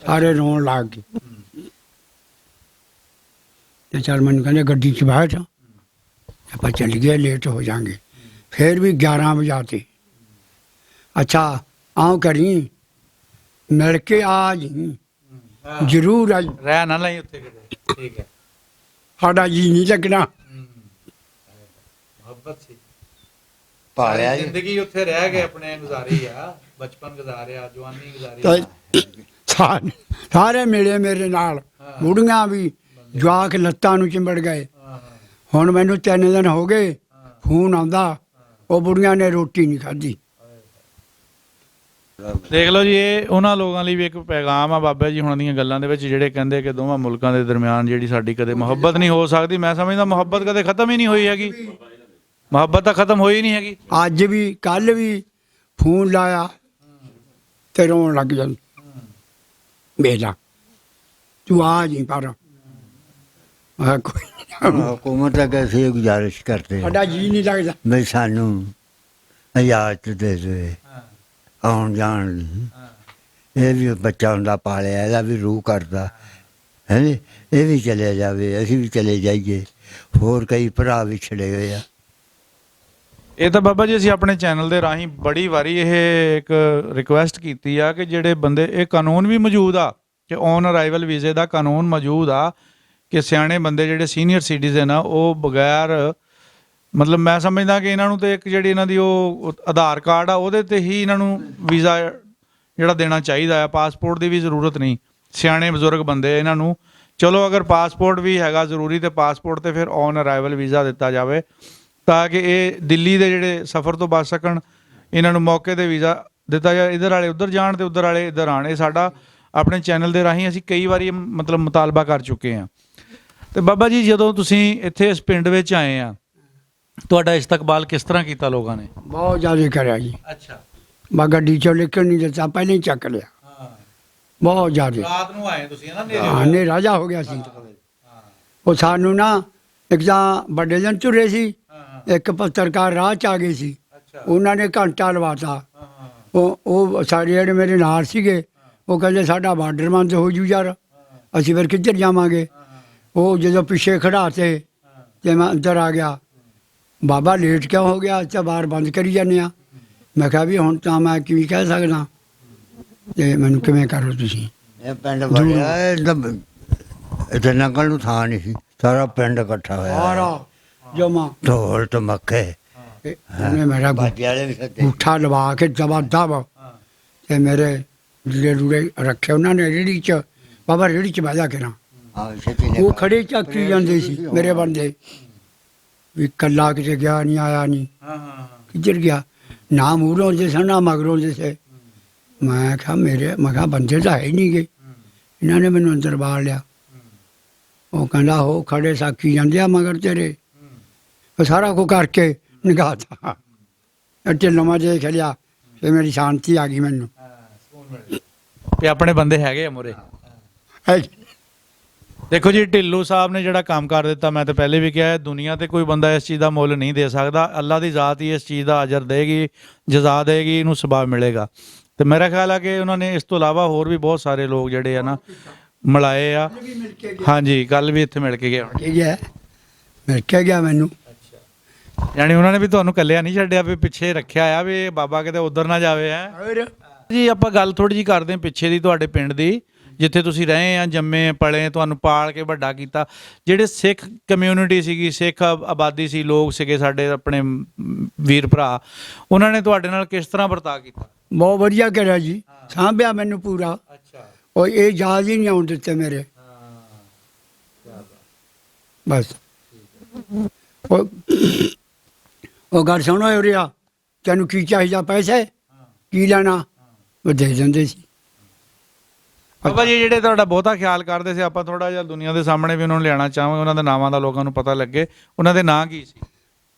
ਸਾਰੇ ਰੋਣ ਲੱਗ ਗਏ। ਤੇ ਚੱਲ ਮੈਨੂੰ ਕਹਿੰਦੇ ਗੱਡੀ 'ਚ ਬੈਠ, ਆਪਾਂ ਚੱਲ ਗਏ, ਲੇਟ ਹੋ ਜਾਾਂਗੇ। ਫਿਰ ਵੀ 11 ਵਜੇ। ਅੱਛਾ ਆਉਂ ਕਰੀ, ਮਿਲ ਕੇ ਆ ਜੀ, ਜ਼ਰੂਰ ਆ। ਰਹਿ ਨਾ ਲਈ ਉੱਥੇ ਕਿਤੇ। ਠੀਕ ਹੈ। ਸਾਡਾ ਜੀ ਨਹੀਂ ਲੱਗਣਾ। ਮੁਹੱਬਤ ਸੀ, ਪਾਲਿਆ ਜੀ। ਜ਼ਿੰਦਗੀ ਉੱਥੇ ਰਹਿ ਗਏ, ਆਪਣੇ ਗੁਜ਼ਾਰੀ ਆ, ਬਚਪਨ ਗੁਜ਼ਾਰਿਆ, ਜਵਾਨੀ ਗੁਜ਼ਾਰੀ। ਸਾਰੇ ਮਿਲੇ ਮੇਰੇ ਨਾਲ, ਬੁੜੀਆਂ ਵੀ, ਜਵਾਕ ਲੱਤਾਂ ਨੂੰ ਚਿੰਬੜ ਗਏ। ਹੁਣ ਮੈਨੂੰ 3 ਦਿਨ ਹੋ ਗਏ, ਫੋਨ ਆਉਂਦਾ, ਉਹ ਬੁੜੀਆਂ ਨੇ ਰੋਟੀ ਨਹੀਂ ਖਾਧੀ। ਦੇਖ ਲਓ ਜੀ, ਇਹ ਉਹਨਾਂ ਲੋਕਾਂ ਲਈ ਵੀ ਇੱਕ ਪੈਗਾਮ ਆ ਬਾਬਾ ਜੀ ਹੁਣਾਂ ਦੀਆਂ ਗੱਲਾਂ ਦੇ ਵਿੱਚ, ਜਿਹੜੇ ਕਹਿੰਦੇ ਕਿ ਦੋਵਾਂ ਮੁਲਕਾਂ ਦੇ ਦਰਮਿਆਨ ਜਿਹੜੀ ਸਾਡੀ ਕਦੇ ਮੁਹੱਬਤ ਨਹੀਂ ਹੋ ਸਕਦੀ। ਮੈਂ ਸਮਝਦਾ ਮੁਹੱਬਤ ਕਦੇ ਖਤਮ ਹੀ ਨਹੀਂ ਹੋਈ ਹੈਗੀ। ਮੁਹੱਬਤ ਤਾਂ ਖਤਮ ਹੋਈ ਨਹੀਂ ਹੈਗੀ। ਅੱਜ ਵੀ ਕੱਲ ਵੀ ਫੋਨ ਲਾਇਆ ਤੇ ਰੋਣ ਲੱਗ ਜਾਂ ਬੇਲਾ, ਤੂੰ ਆ ਜੀ। ਪਰ हुकूमत अगर से गुजारिश करते हैं ਸਾਡਾ ਜੀ ਨਹੀਂ ਲੱਗਦਾ। भाई सानू इजाजत दे दे आउन जान दी। ये भी बच्चा हुंदा पालिया, ਇਹਦਾ ਵੀ रूह करदा है नी, ਇਹ ਵੀ ਚਲੇ ਜਾਵੇ, ਅਸੀਂ ਵੀ ਚਲੇ ਜਾਈਏ। ਹੋਰ ਕਈ ਭਰਾ ਵਿਛੜੇ ਹੋਏ ਆ। ਇਹ ਤਾਂ ਬਾਬਾ ਜੀ ਅਸੀਂ ਆਪਣੇ ਚੈਨਲ ਦੇ ਰਾਹੀਂ ਬੜੀ ਵਾਰੀ ਇਹ ਇੱਕ ਰਿਕੁਐਸਟ ਕੀਤੀ ਆ ਕਿ ਜਿਹੜੇ ਬੰਦੇ, ਇਹ ਕਾਨੂੰਨ ਵੀ ਮੌਜੂਦ ਆ ਕਿ ਔਨ ਅਰਾਈਵਲ ਵੀਜ਼ੇ ਦਾ ਕਾਨੂੰਨ ਮੌਜੂਦ ਆ ਕਿ ਸਿਆਣੇ ਬੰਦੇ ਜਿਹੜੇ ਸੀਨੀਅਰ ਸਿਟੀਜ਼ਨ ਆ, ਉਹ ਬਗੈਰ, ਮਤਲਬ ਮੈਂ ਸਮਝਦਾ ਕਿ ਇਹਨਾਂ ਨੂੰ ਤੇ ਇੱਕ ਜਿਹੜੀ ਇਹਨਾਂ ਦੀ ਉਹ ਆਧਾਰ ਕਾਰਡ ਆ, ਉਹਦੇ ਤੇ ਹੀ ਇਹਨਾਂ ਨੂੰ ਵੀਜ਼ਾ ਜਿਹੜਾ ਦੇਣਾ ਚਾਹੀਦਾ ਆ। ਪਾਸਪੋਰਟ ਦੀ ਵੀ ਜ਼ਰੂਰਤ ਨਹੀਂ। ਸਿਆਣੇ ਬਜ਼ੁਰਗ ਬੰਦੇ ਇਹਨਾਂ ਨੂੰ, ਚਲੋ ਅਗਰ ਪਾਸਪੋਰਟ ਵੀ ਹੈਗਾ ਜ਼ਰੂਰੀ, ਤੇ ਪਾਸਪੋਰਟ ਤੇ ਫਿਰ ਔਨ ਅਰਾਈਵਲ ਵੀਜ਼ਾ ਦਿੱਤਾ ਜਾਵੇ ਤਾਂ ਕਿ ਇਹ ਦਿੱਲੀ ਦੇ ਜਿਹੜੇ ਸਫ਼ਰ ਤੋਂ ਬਚ ਸਕਣ। ਇਹਨਾਂ ਨੂੰ ਮੌਕੇ 'ਤੇ ਵੀਜ਼ਾ ਦਿੱਤਾ ਜਾਏ, ਇੱਧਰ ਵਾਲੇ ਉੱਧਰ ਜਾਣ ਤੇ ਉੱਧਰ ਵਾਲੇ ਇੱਧਰ ਆਉਣ। ਇਹ ਸਾਡਾ ਆਪਣੇ ਚੈਨਲ ਦੇ ਰਾਹੀਂ ਅਸੀਂ ਕਈ ਵਾਰੀ ਮਤਲਬ ਮੁਤਾਲਬਾ ਕਰ ਚੁੱਕੇ ਹਾਂ। ਤੇ ਬਾਬਾ ਜੀ ਜਦੋਂ ਤੁਸੀਂ ਇੱਥੇ ਇਸ ਪਿੰਡ ਵਿੱਚ ਆਏ ਆ, ਤੁਹਾਡਾ ਇਸਤਕਬਾਲ ਕਿਸ ਤਰ੍ਹਾਂ ਕੀਤਾ ਲੋਕਾਂ ਨੇ? ਬਹੁਤ ਜ਼ਿਆਦਾ ਕਰਿਆ ਜੀ। ਅੱਛਾ। ਮੈਂ ਗੱਡੀ 'ਚੋਂ ਨਿਕਲ ਨਹੀਂ ਦਿੱਤਾ, ਪਹਿਲਾਂ ਹੀ ਚੱਕ ਲਿਆ। ਹਾਂ, ਬਹੁਤ ਜ਼ਿਆਦਾ। ਰਾਤ ਨੂੰ ਆਏ ਤੁਸੀਂ ਨਾ? ਹਾਂ, ਨੇ ਰਾਜਾ ਹੋ ਗਿਆ ਸੀ। ਉਹ ਸਾਨੂੰ ਨਾ ਇੱਕ ਤਾਂ ਵੱਡੇ ਜਨ ਤੁਰੇ ਸੀ, ਇੱਕ ਪੱਤਰਕਾਰ ਰਾਹ 'ਚ ਆ ਗਏ ਸੀ, ਉਹਨਾਂ ਨੇ ਘੰਟਾ ਲਵਾਤਾ। ਉਹ ਸਾਰੇ ਜਿਹੜੇ ਮੇਰੇ ਨਾਲ ਸੀਗੇ, ਉਹ ਕਹਿੰਦੇ ਸਾਡਾ ਬਾਰਡਰ ਬੰਦ ਹੋ ਜੂ ਯਾਰ, ਅਸੀਂ ਫਿਰ ਕਿੱਧਰ ਜਾਵਾਂਗੇ। ਉਹ ਜਦੋਂ ਪਿੱਛੇ ਖੜਾਤੇ ਤੇ ਮੈਂ ਅੰਦਰ ਆ ਗਿਆ। ਬਾਬਾ ਲੇਟ ਕਿਉਂ ਹੋ ਗਿਆ? ਅੱਛਾ, ਬਾਹਰ ਬੰਦ ਕਰੀ ਜਾਂਦੇ ਆ। ਮੈਂ ਕਿਹਾ ਵੀ ਹੁਣ ਤਾਂ ਮੈਂ ਕੀ ਕਹਿ ਸਕਦਾ, ਤੇ ਮੈਨੂੰ ਕਿਵੇਂ ਕਰੋ ਤੁਸੀਂ। ਇਹ ਪਿੰਡ ਬਣਿਆ, ਇੱਥੇ ਲੰਘਣ ਨੂੰ ਥਾਂ ਨਹੀਂ ਸੀ, ਸਾਰਾ ਪਿੰਡ ਇਕੱਠਾ ਹੋਇਆ। ਸਾਰਾ ਜਮਾ ਢੋਲ ਧਮੱਕੇ, ਉਹਨੇ ਮੇਰਾ ਬਾਜੇ ਵਾਲੇ ਵੀ ਸੱਦੇ। ਅੰਗੂਠਾ ਲਵਾ ਕੇ ਦਬਾ ਦਬ ਤੇ ਮੇਰੇ ਲੀੜੇ ਲੂੜੇ ਰੱਖੇ ਉਹਨਾਂ ਨੇ ਰੇਹੜੀ 'ਚ। ਬਾਬਾ ਰੇਹੜੀ 'ਚ ਬਹਿ ਜਾ ਕੇ ਨਾ, ਉਹ ਖੜੇ ਚੱਕੀ ਜਾਂਦੇ ਸੀ ਮੇਰੇ ਬੰਦੇ ਵੀ ਕੱਲਾ ਕਿਤੇ ਗਿਆ ਨਹੀਂ, ਆਇਆ ਨਹੀਂ, ਕਿੱਧਰ ਗਿਆ। ਨਾ ਮੂਹਰੋਂ ਦੇ ਸਨ ਨਾ ਮਗਰੋਂ ਦੇ ਸੇ। ਮੈਂ ਕਿਹਾ ਬੰਦੇ ਤਾਂ ਹੈ ਹੀ ਨਹੀਂ ਗਏ। ਇਹਨਾਂ ਨੇ ਮੈਨੂੰ ਅੰਦਰ ਬਾੜ ਲਿਆ। ਉਹ ਕਹਿੰਦਾ ਹੋ ਖੜੇ ਸਾਕੀ ਜਾਂਦੇ ਆ ਮਗਰ ਤੇਰੇ। ਉਹ ਸਾਰਾ ਕੁਝ ਕਰਕੇ ਨਿਗਾਹਤਾ ਢਿੱਲੋਂ ਦੇਖ ਲਿਆ ਤੇ ਮੇਰੀ ਸ਼ਾਂਤੀ ਆ ਗਈ ਮੈਨੂੰ। ਤੇ ਆਪਣੇ ਬੰਦੇ ਹੈਗੇ ਆ ਮੂਹਰੇ। ਦੇਖੋ ਜੀ, ਢਿੱਲੋਂ ਸਾਹਿਬ ਨੇ ਜਿਹੜਾ ਕੰਮ ਕਰ ਦਿੱਤਾ, ਮੈਂ ਤਾਂ ਪਹਿਲੇ ਵੀ ਕਿਹਾ, ਦੁਨੀਆ ਤੇ ਕੋਈ ਬੰਦਾ ਇਸ ਚੀਜ਼ ਦਾ ਮੁੱਲ ਨਹੀਂ ਦੇ ਸਕਦਾ। ਅੱਲਾ ਦੀ ਜ਼ਾਤ ਹੀ ਇਸ ਚੀਜ਼ ਦਾ ਅਜਰ ਦੇਗੀ, ਜਜ਼ਾ ਦੇਗੀ, ਇਹਨੂੰ ਸਵਾਬ ਮਿਲੇਗਾ। ਤੇ ਮੇਰਾ ਖਿਆਲ ਆ ਕਿ ਉਹਨਾਂ ਨੇ ਇਸ ਤੋਂ ਇਲਾਵਾ ਹੋਰ ਵੀ ਬਹੁਤ ਸਾਰੇ ਲੋਕ ਜਿਹੜੇ ਆ ਨਾ ਮਿਲਾਏ ਆ। ਹਾਂਜੀ, ਕੱਲ ਵੀ ਇੱਥੇ ਮਿਲ ਕੇ ਗਿਆ। ਮਿਲ ਕੇ ਗਿਆ ਮੈਨੂੰ। ਯਾਨੀ ਉਹਨਾਂ ਨੇ ਵੀ ਤੁਹਾਨੂੰ ਇਕੱਲਿਆ ਨਹੀਂ ਛੱਡਿਆ, ਵੀ ਪਿੱਛੇ ਰੱਖਿਆ ਆ ਵੀ ਬਾਬਾ ਕਿਤੇ ਉੱਧਰ ਨਾ ਜਾਵੇ। ਹੈ ਜੀ ਆਪਾਂ ਗੱਲ ਥੋੜੀ ਜੀ ਕਰਦੇ ਹਾਂ ਪਿੱਛੇ ਦੀ, ਤੁਹਾਡੇ ਪਿੰਡ ਦੀ, ਜਿੱਥੇ ਤੁਸੀਂ ਰਹੇ ਆ, ਜੰਮੇ ਪਲੇ, ਤੁਹਾਨੂੰ ਪਾਲ ਕੇ ਵੱਡਾ ਕੀਤਾ। ਜਿਹੜੇ ਸਿੱਖ ਕਮਿਊਨਿਟੀ ਸੀਗੀ, ਸਿੱਖ ਆਬਾਦੀ ਸੀ, ਲੋਕ ਸੀਗੇ ਸਾਡੇ ਆਪਣੇ ਵੀਰ ਭਰਾ, ਉਹਨਾਂ ਨੇ ਤੁਹਾਡੇ ਨਾਲ ਕਿਸ ਤਰ੍ਹਾਂ ਵਰਤਾਅ ਕੀਤਾ? ਬਹੁਤ ਵਧੀਆ ਕਰਿਆ ਜੀ, ਸਾਂਭਿਆ ਮੈਨੂੰ ਪੂਰਾ। ਅੱਛਾ। ਉਹ ਇਹ ਯਾਦ ਹੀ ਨਹੀਂ ਆਉਣ ਦਿੱਤੇ ਮੇਰੇ। ਬਸ ਉਹ ਉਹ ਗੱਲ ਸੁਣੋ ਹੋ ਰਿਹਾ, ਤੈਨੂੰ ਕੀ ਚਾਹੀਦਾ, ਪੈਸੇ ਕੀ ਲੈਣਾ, ਉਹ ਦੇ ਦਿੰਦੇ ਸੀ। ਬਾਬਾ ਜੀ ਜਿਹੜੇ ਤੁਹਾਡਾ ਬਹੁਤਾ ਖਿਆਲ ਕਰਦੇ ਸੀ, ਆਪਾਂ ਥੋੜਾ ਜਿਹਾ ਦੁਨੀਆ ਦੇ ਸਾਹਮਣੇ ਵੀ ਉਹਨਾਂ ਨੂੰ ਲਿਆਉਣਾ ਚਾਹਾਂਗੇ, ਉਹਨਾਂ ਦੇ ਨਾਵਾਂ ਦਾ ਲੋਕਾਂ ਨੂੰ ਪਤਾ ਲੱਗੇ। ਉਹਨਾਂ ਦੇ ਨਾਂ ਕੀ ਸੀ?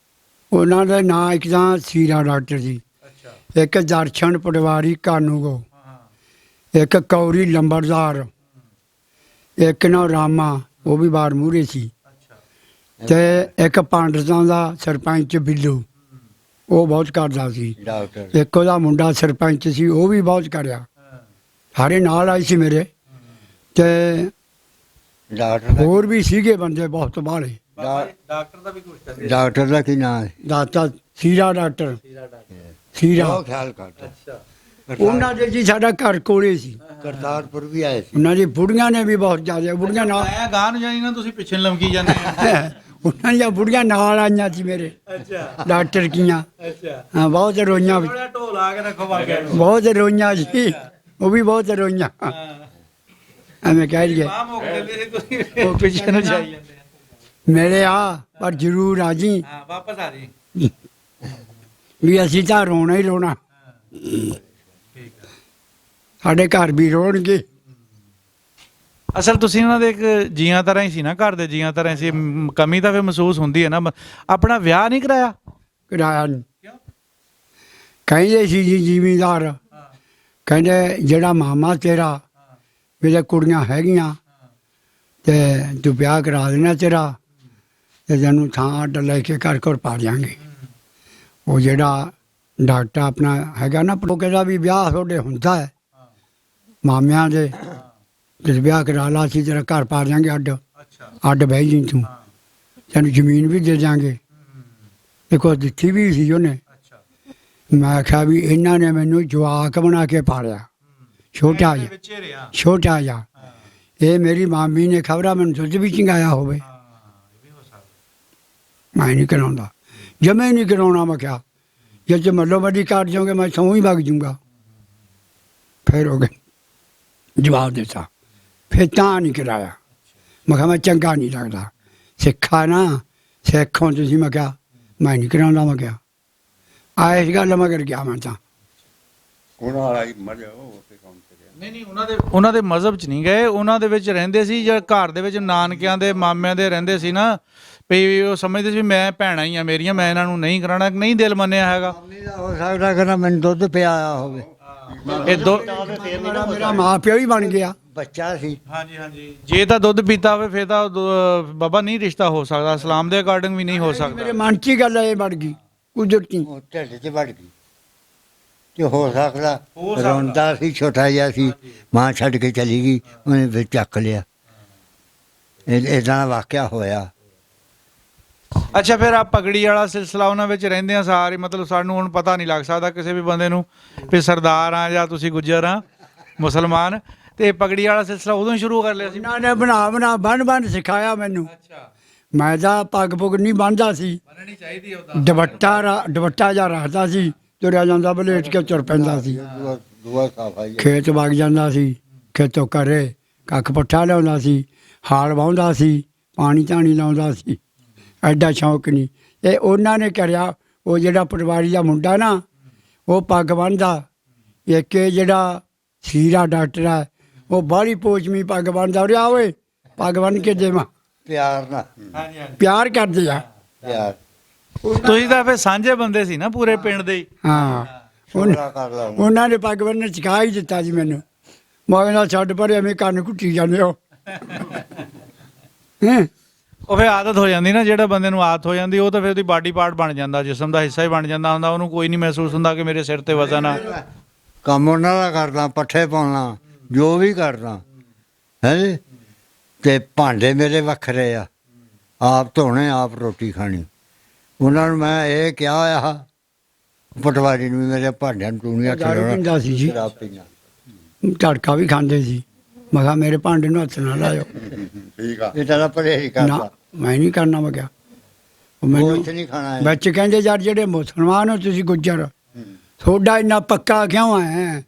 ਉਹਨਾਂ ਦਾ ਨਾਂ ਇੱਕ ਤਾਂ ਸੀਰਾ ਡਾਕਟਰ ਸੀ, ਅੱਛਾ। ਇੱਕ ਦਰਸ਼ਨ ਪਟਵਾਰੀ ਕਾਨੂੰਗੋ, ਇੱਕ ਕੌਰੀ ਲੰਬੜਦਾਰ, ਇੱਕ ਨਾ ਰਾਮਾ, ਉਹ ਵੀ ਬਾਹਰ ਮੂਹਰੇ ਸੀ, ਤੇ ਇੱਕ ਪੰਡਤਾਂ ਦਾ ਸਰਪੰਚ ਬਿੱਲੂ, ਉਹ ਬਹੁਤ ਕਰਦਾ ਸੀ। ਡਾਕਟਰ ਇੱਕ ਉਹਦਾ ਮੁੰਡਾ ਸਰਪੰਚ ਸੀ, ਉਹ ਵੀ ਬਹੁਤ ਕਰਿਆ। ਸਾਰੇ ਨਾਲ ਆਏ ਸੀ ਮੇਰੇ, ਤੇ ਡਾਕਟਰ ਹੋਰ ਵੀ ਸੀਗੇ ਬੰਦੇ ਬਹੁਤ ਬਾਹਲੇ। ਡਾਕਟਰ ਦਾ ਵੀ ਕੁਝ ਡਾਕਟਰ ਦਾ ਕੀ ਨਾਂ ਹੈ? ਦਾਤਾ ਸੀਰਾ ਡਾਕਟਰ, ਸੀਰਾ। ਬਹੁਤ ਖਿਆਲ ਕਰਦਾ। ਅੱਛਾ। ਉਹਨਾਂ ਦੇ ਜੀ ਸਾਡਾ ਘਰ ਕੋਲੇ ਸੀ। ਕਰਤਾਰਪੁਰ ਵੀ ਆਏ ਸੀ। ਉਹਨਾਂ ਦੀ ਬੁੜੀਆਂ ਨੇ ਵੀ ਬਹੁਤ ਜ਼ਿਆਦਾ, ਬੁੜੀਆਂ ਨਾਲ ਮੈਂ ਗਾਂ ਨੂੰ ਜਾਣੀ ਨਾ, ਤੁਸੀਂ ਪਿੱਛੇ ਲਮਕੀ ਜਾਂਦੇ ਆ। ਉਹਨਾਂ ਦੀਆਂ ਬੁੜੀਆਂ ਨਾਲ ਆਈਆਂ ਸੀ ਮੇਰੇ, ਅੱਛਾ। ਡਾਕਟਰ ਕੀਆਂ। ਅੱਛਾ। ਹਾਂ, ਬਹੁਤ ਰੋਈਆਂ, ਥੋੜਾ ਢੋਲ ਆ ਕੇ ਰੱਖੋ ਬਾਗਿਆਂ ਨੂੰ। ਬਹੁਤ ਰੋਈਆਂ ਜੀ, ਉਹ ਵੀ ਬਹੁਤ ਰੋਈਆਂ। ਐਵੇਂ ਕਹਿ ਲਈਏ, ਬਾਹ ਮੁੱਕ ਜਾਂਦੀ ਸੀ, ਤੁਸੀਂ ਉਹ ਪਿੱਛੇ ਨੂੰ ਜਾਈ ਜਾਂਦੇ ਆ। ਮੇਰੇ ਆ ਪਰ ਜ਼ਰੂਰ ਆ ਜੀ, ਹਾਂ, ਵਾਪਸ ਆ ਜੀ। ਵੀ ਅਸੀਂ ਤਾਂ ਰੋਣਾ ਹੀ ਰੋਣਾ, ਠੀਕ ਹੈ। ਸਾਡੇ ਘਰ ਵੀ ਰੋਣਗੇ। ਅਸਲ ਤੁਸੀਂ ਉਹਨਾਂ ਦੇ ਇੱਕ ਜੀਆਂ ਤਰ੍ਹਾਂ ਹੀ ਸੀ ਨਾ, ਘਰ ਦੇ ਜੀਆਂ ਤਰ੍ਹਾਂ ਹੀ ਸੀ। ਕਮੀ ਤਾਂ ਫਿਰ ਮਹਿਸੂਸ ਹੁੰਦੀ ਹੈ ਨਾ। ਆਪਣਾ ਵਿਆਹ ਨਹੀਂ ਕਰਾਇਆ? ਕਿਰਾਇਆ ਨੀ। ਕਿਉਂ? ਕਹਿੰਦੇ ਸੀ ਜੀ ਜ਼ਿਮੀਂਦਾਰ, ਕਹਿੰਦੇ ਜਿਹੜਾ ਮਾਮਾ ਤੇਰਾ, ਮੇਰੇ ਕੁੜੀਆਂ ਹੈਗੀਆਂ, ਤੇ ਤੂੰ ਵਿਆਹ ਕਰਾ ਦੇਣਾ ਤੇਰਾ, ਤੇ ਤੈਨੂੰ ਥਾਂ ਅੱਡ ਲੈ ਕੇ ਘਰ ਘਰ ਪਾ ਦਿਆਂਗੇ। ਉਹ ਜਿਹੜਾ ਡਾਕਟਰ ਆਪਣਾ ਹੈਗਾ ਨਾ, ਉਹ ਕਹਿੰਦਾ ਵੀ ਵਿਆਹ ਤੁਹਾਡੇ ਹੁੰਦਾ ਹੈ ਮਾਮਿਆਂ ਦੇ, ਤੇ ਵਿਆਹ ਕਰਾ ਲਾ, ਅਸੀਂ ਤੇਰਾ ਘਰ ਪਾ ਦਿਆਂਗੇ ਅੱਡ, ਅੱਛਾ। ਅੱਡ ਬਹਿ ਜੀ ਤੂੰ, ਤੈਨੂੰ ਜ਼ਮੀਨ ਵੀ ਦੇ ਦਿਆਂਗੇ। ਦੇਖੋ ਦਿੱਤੀ ਵੀ ਸੀ ਉਹਨੇ। ਅੱਛਾ। ਮੈਂ ਆਖਿਆ ਵੀ ਇਹਨਾਂ ਨੇ ਮੈਨੂੰ ਜਵਾਕ ਬਣਾ ਕੇ ਪਾਲਿਆ, ਛੋਟਾ ਜਿਹਾ, ਵਿੱਚੇ ਰਿਹਾ। ਛੋਟਾ ਜਿਹਾ। ਇਹ ਮੇਰੀ ਮਾਮੀ ਨੇ ਖਬਰਾਂ ਮੈਨੂੰ ਦੁੱਧ ਵੀ ਚੰਗਾਇਆ ਹੋਵੇ, ਮੈਂ ਨਹੀਂ ਕਰਾਉਂਦਾ, ਜਮੇ ਨਹੀਂ ਕਰਾਉਣਾ। ਮੈਂ ਕਿਹਾ ਜੇ ਤੇ ਮੱਲੋ ਵੱਡੀ ਕੱਟ ਜਾਓਗੇ ਮੈਂ ਸੌਂ ਹੀ ਵਗ ਜੂੰਗਾ। ਫਿਰ ਹੋ ਗਏ, ਜਵਾਬ ਦਿੱਤਾ, ਫਿਰ ਤਾਂ ਨਹੀਂ ਕਰਾਇਆ। ਮੈਂ ਕਿਹਾ ਮੈਂ ਚੰਗਾ ਨਹੀਂ ਲੱਗਦਾ, ਸਿੱਖਾ ਨਾ, ਸਿੱਖੋਂ ਤੁਸੀਂ। ਮੈਂ ਕਿਹਾ ਮੈਂ ਨਹੀਂ ਕਰਾਉਂਦਾ। ਮੈਂ ਕਿਹਾ ਆ ਇਸ ਗੱਲ ਮਗਰ ਗਿਆ ਮੈਂ ਤਾਂ। ਉਹਨਾਂ ਵਾਲਾ ਹੀ ਮਜ਼ਾ ਉਹ ਤੇ ਕੰਮ ਕਰਿਆ। ਨਹੀਂ, ਉਹਨਾਂ ਦੇ ਮਜ਼ਹਬ 'ਚ ਨਹੀਂ ਗਏ, ਉਹਨਾਂ ਦੇ ਵਿੱਚ ਰਹਿੰਦੇ ਸੀ। ਜਾਂ ਘਰ ਦੇ ਵਿੱਚ ਨਾਨਕਿਆਂ ਦੇ, ਮਾਮਿਆਂ ਦੇ ਰਹਿੰਦੇ ਸੀ ਨਾ, ਵੀ ਉਹ ਸਮਝਦੇ ਸੀ ਵੀ ਮੈਂ ਭੈਣਾਂ ਹੀ ਆ ਮੇਰੀਆਂ, ਮੈਂ ਇਹਨਾਂ ਨੂੰ ਨਹੀਂ ਕਰਾਉਣਾ। ਨਹੀਂ ਦਿਲ ਮੰਨਿਆ ਹੈਗਾ। ਹੋ ਸਕਦਾ ਕਿ ਮੈਨੂੰ ਦੁੱਧ ਪਿਆਇਆ ਹੋਵੇ। ਇਹ ਮੇਰਾ ਮਾਂ ਪਿਓ ਹੀ ਬਣ ਗਿਆ। ਬੱਚਾ ਸੀ। ਹਾਂਜੀ ਹਾਂਜੀ। ਜੇ ਤਾਂ ਦੁੱਧ ਪੀਤਾ ਹੋਵੇ ਫਿਰ ਤਾਂ ਬਾਬਾ ਨਹੀਂ ਰਿਸ਼ਤਾ ਹੋ ਸਕਦਾ, ਇਸਲਾਮ ਦੇ ਅਕੋਰਡਿੰਗ ਵੀ ਨਹੀਂ ਹੋ ਮੇਰੇ ਸਕਦਾ। ਮਨ 'ਚ ਹੀ ਗੱਲ ਇਹ ਵੜ ਗਈ ਕੁਦਰਤੀ। ਉਹ ਢਿੱਡ 'ਚ ਵੜ ਗਈ। ਤੇ ਹੋ ਸਕਦਾ ਰੋਂਦਾ ਸੀ, ਛੋਟਾ ਜਿਹਾ ਸੀ, ਮਾਂ ਛੱਡ ਕੇ ਚਲੀ ਗਈ, ਉਹਨੇ ਫਿਰ ਚੱਕ ਲਿਆ। ਇੱਦਾਂ ਦਾ ਵਾਕਿਆ ਹੋਇਆ। ਅੱਛਾ, ਫਿਰ ਆ ਪਗੜੀ ਵਾਲਾ ਸਿਲਸਿਲਾ ਉਹਨਾਂ ਵਿੱਚ ਰਹਿੰਦੇ ਆ ਸਾਰੇ, ਮਤਲਬ ਸਾਨੂੰ ਹੁਣ ਪਤਾ ਨਹੀਂ ਲੱਗ ਸਕਦਾ ਕਿਸੇ ਵੀ ਬੰਦੇ ਨੂੰ ਵੀ ਸਰਦਾਰ ਆ ਜਾਂ ਤੁਸੀਂ ਗੁੱਜਰ ਆ, ਮੁਸਲਮਾਨ। ਤੇ ਪਗੜੀ ਵਾਲਾ ਸਿਲਸਿਲਾ ਉਦੋਂ ਹੀ ਸ਼ੁਰੂ ਕਰ ਲਿਆ ਸੀ? ਉਹਨਾਂ ਨੇ ਬਣਾ ਬੰਨ ਸਿਖਾਇਆ ਮੈਨੂੰ। ਅੱਛਾ। ਮੈਂ ਤਾਂ ਪੱਗ ਪੁੱਗ ਨਹੀਂ ਬੰਨਦਾ ਸੀ, ਮੰਨਣੀ ਚਾਹੀਦੀ ਹੈ ਦੁਪੱਟਾ ਜਿਹਾ ਰੱਖਦਾ ਸੀ, ਤੁਰਿਆ ਜਾਂਦਾ, ਬਲੇਟ ਕੇ ਤੁਰ ਪੈਂਦਾ ਸੀ। ਦੁਆ ਸਾਫਾ ਖੇਤ ਵਗ ਜਾਂਦਾ ਸੀ, ਖੇਤੋਂ ਘਰੇ ਕੱਖ ਪੱਠਾ ਲਿਆਉਂਦਾ ਸੀ, ਹਾਲ ਵਾਹੁੰਦਾ ਸੀ, ਪਾਣੀ ਧਾਣੀ ਲਾਉਂਦਾ ਸੀ। ਐਡਾ ਸ਼ੌਂਕ ਨਹੀਂ ਇਹ ਉਹਨਾਂ ਨੇ ਕਰਿਆ। ਉਹ ਜਿਹੜਾ ਪਟਵਾਰੀ ਦਾ ਮੁੰਡਾ ਨਾ, ਉਹ ਪੱਗ ਬੰਨ੍ਹਦਾ। ਇੱਕ ਇਹ ਜਿਹੜਾ ਸੀਰਾ ਡਾਕਟਰ ਹੈ, ਉਹ ਬਾਹਲੀ ਪੋਚਵੀਂ ਪੱਗ ਬੰਨ੍ਹਦਾ। ਉਰੇ ਆ ਓਏ, ਪੱਗ ਬੰਨ੍ਹ ਕੇ ਦੇਵਾਂ। ਪਿਆਰ ਨਾਲ। ਹਾਂਜੀ ਹਾਂਜੀ। ਪਿਆਰ ਕਰਦੇ ਆ। ਪਿਆਰ ਤੁਸੀਂ ਤਾਂ ਫਿਰ ਸਾਂਝੇ ਬੰਦੇ ਸੀ ਨਾ ਪੂਰੇ ਪਿੰਡ ਦੇ ਹੀ। ਹਾਂ, ਸੋਹਣਾ ਕਰ ਲਾ। ਉਹਨਾਂ ਨੇ ਪੱਗ ਬੰਨ੍ਹਣ ਸਿਖਾ ਹੀ ਦਿੱਤਾ ਸੀ ਮੈਨੂੰ। ਮੈਂ ਕਹਿੰਦਾ ਛੱਡ ਪਰੇ, ਐਵੇਂ ਕੰਨ ਘੁੱਟੀ ਜਾਂਦੇ ਹੋ। ਹੈਂ, ਉਹ ਫਿਰ ਆਦਤ ਹੋ ਜਾਂਦੀ ਨਾ, ਜਿਹੜਾ ਬੰਦੇ ਨੂੰ ਆਦਤ ਹੋ ਜਾਂਦੀ, ਉਹ ਤਾਂ ਫਿਰ ਉਹਦੀ ਬਾਡੀ ਪਾਰਟ ਬਣ ਜਾਂਦਾ, ਜਿਸਮ ਦਾ ਹਿੱਸਾ ਹੀ ਬਣ ਜਾਂਦਾ ਹੁੰਦਾ। ਉਹਨੂੰ ਕੋਈ ਨਹੀਂ ਮਹਿਸੂਸ ਹੁੰਦਾ ਕਿ ਮੇਰੇ ਸਿਰ ਤੇ ਵਜ਼ਨ ਆ। ਕੰਮ ਉਹਨਾਂ ਦਾ ਕਰਦਾ, ਪੱਠੇ ਪਾਉਣਾ, ਜੋ ਵੀ ਕਰਦਾ ਹੈ ਜੀ। ਤੇ ਭਾਂਡੇ ਮੇਰੇ ਵੱਖਰੇ ਆ, ਆਪ ਧੋਣੇ, ਆਪ ਰੋਟੀ ਖਾਣੀ। ਉਹਨਾਂ ਨੂੰ ਮੈਂ ਇਹ ਕਿਹਾ ਹੋਇਆ ਪਟਵਾਰੀ ਨੂੰ ਵੀ ਮੇਰੇ ਭਾਂਡਿਆਂ ਨੂੰ ਤੂੰ ਨਹੀਂ ਹੱਥ ਦਾਰੂ ਲਾਉਣਾ ਪੀਂਦਾ ਸੀ ਜੀ। ਸ਼ਰਾਬ ਪੀਣਾ ਝਟਕਾ ਵੀ ਖਾਂਦੇ ਸੀ। ਮੈਂ ਕਿਹਾ ਮੇਰੇ ਭਾਂਡੇ ਨੂੰ ਹੱਥ ਨਾ ਲਾਇਓ। ਠੀਕ ਆ ਇਹ ਤਾਂ ਪਰਹੇਜ਼ ਨਾ ਕਰਦਾ ਮੈਂ ਨਹੀਂ ਕਰਨਾ। ਮੈਂ ਕਿਹਾ ਉਹ ਉਹ ਮੈਨੂੰ ਇੱਥੇ ਨਹੀਂ ਖਾਣਾ ਹੈ ਵਿੱਚ ਕਹਿੰਦੇ ਯਾਰ ਜਿਹੜੇ ਮੁਸਲਮਾਨ ਹੋ ਤੁਸੀਂ ਗੁੱਜਰ, ਤੁਹਾਡਾ ਇੰਨਾ ਪੱਕਾ ਕਿਉਂ ਹੈ?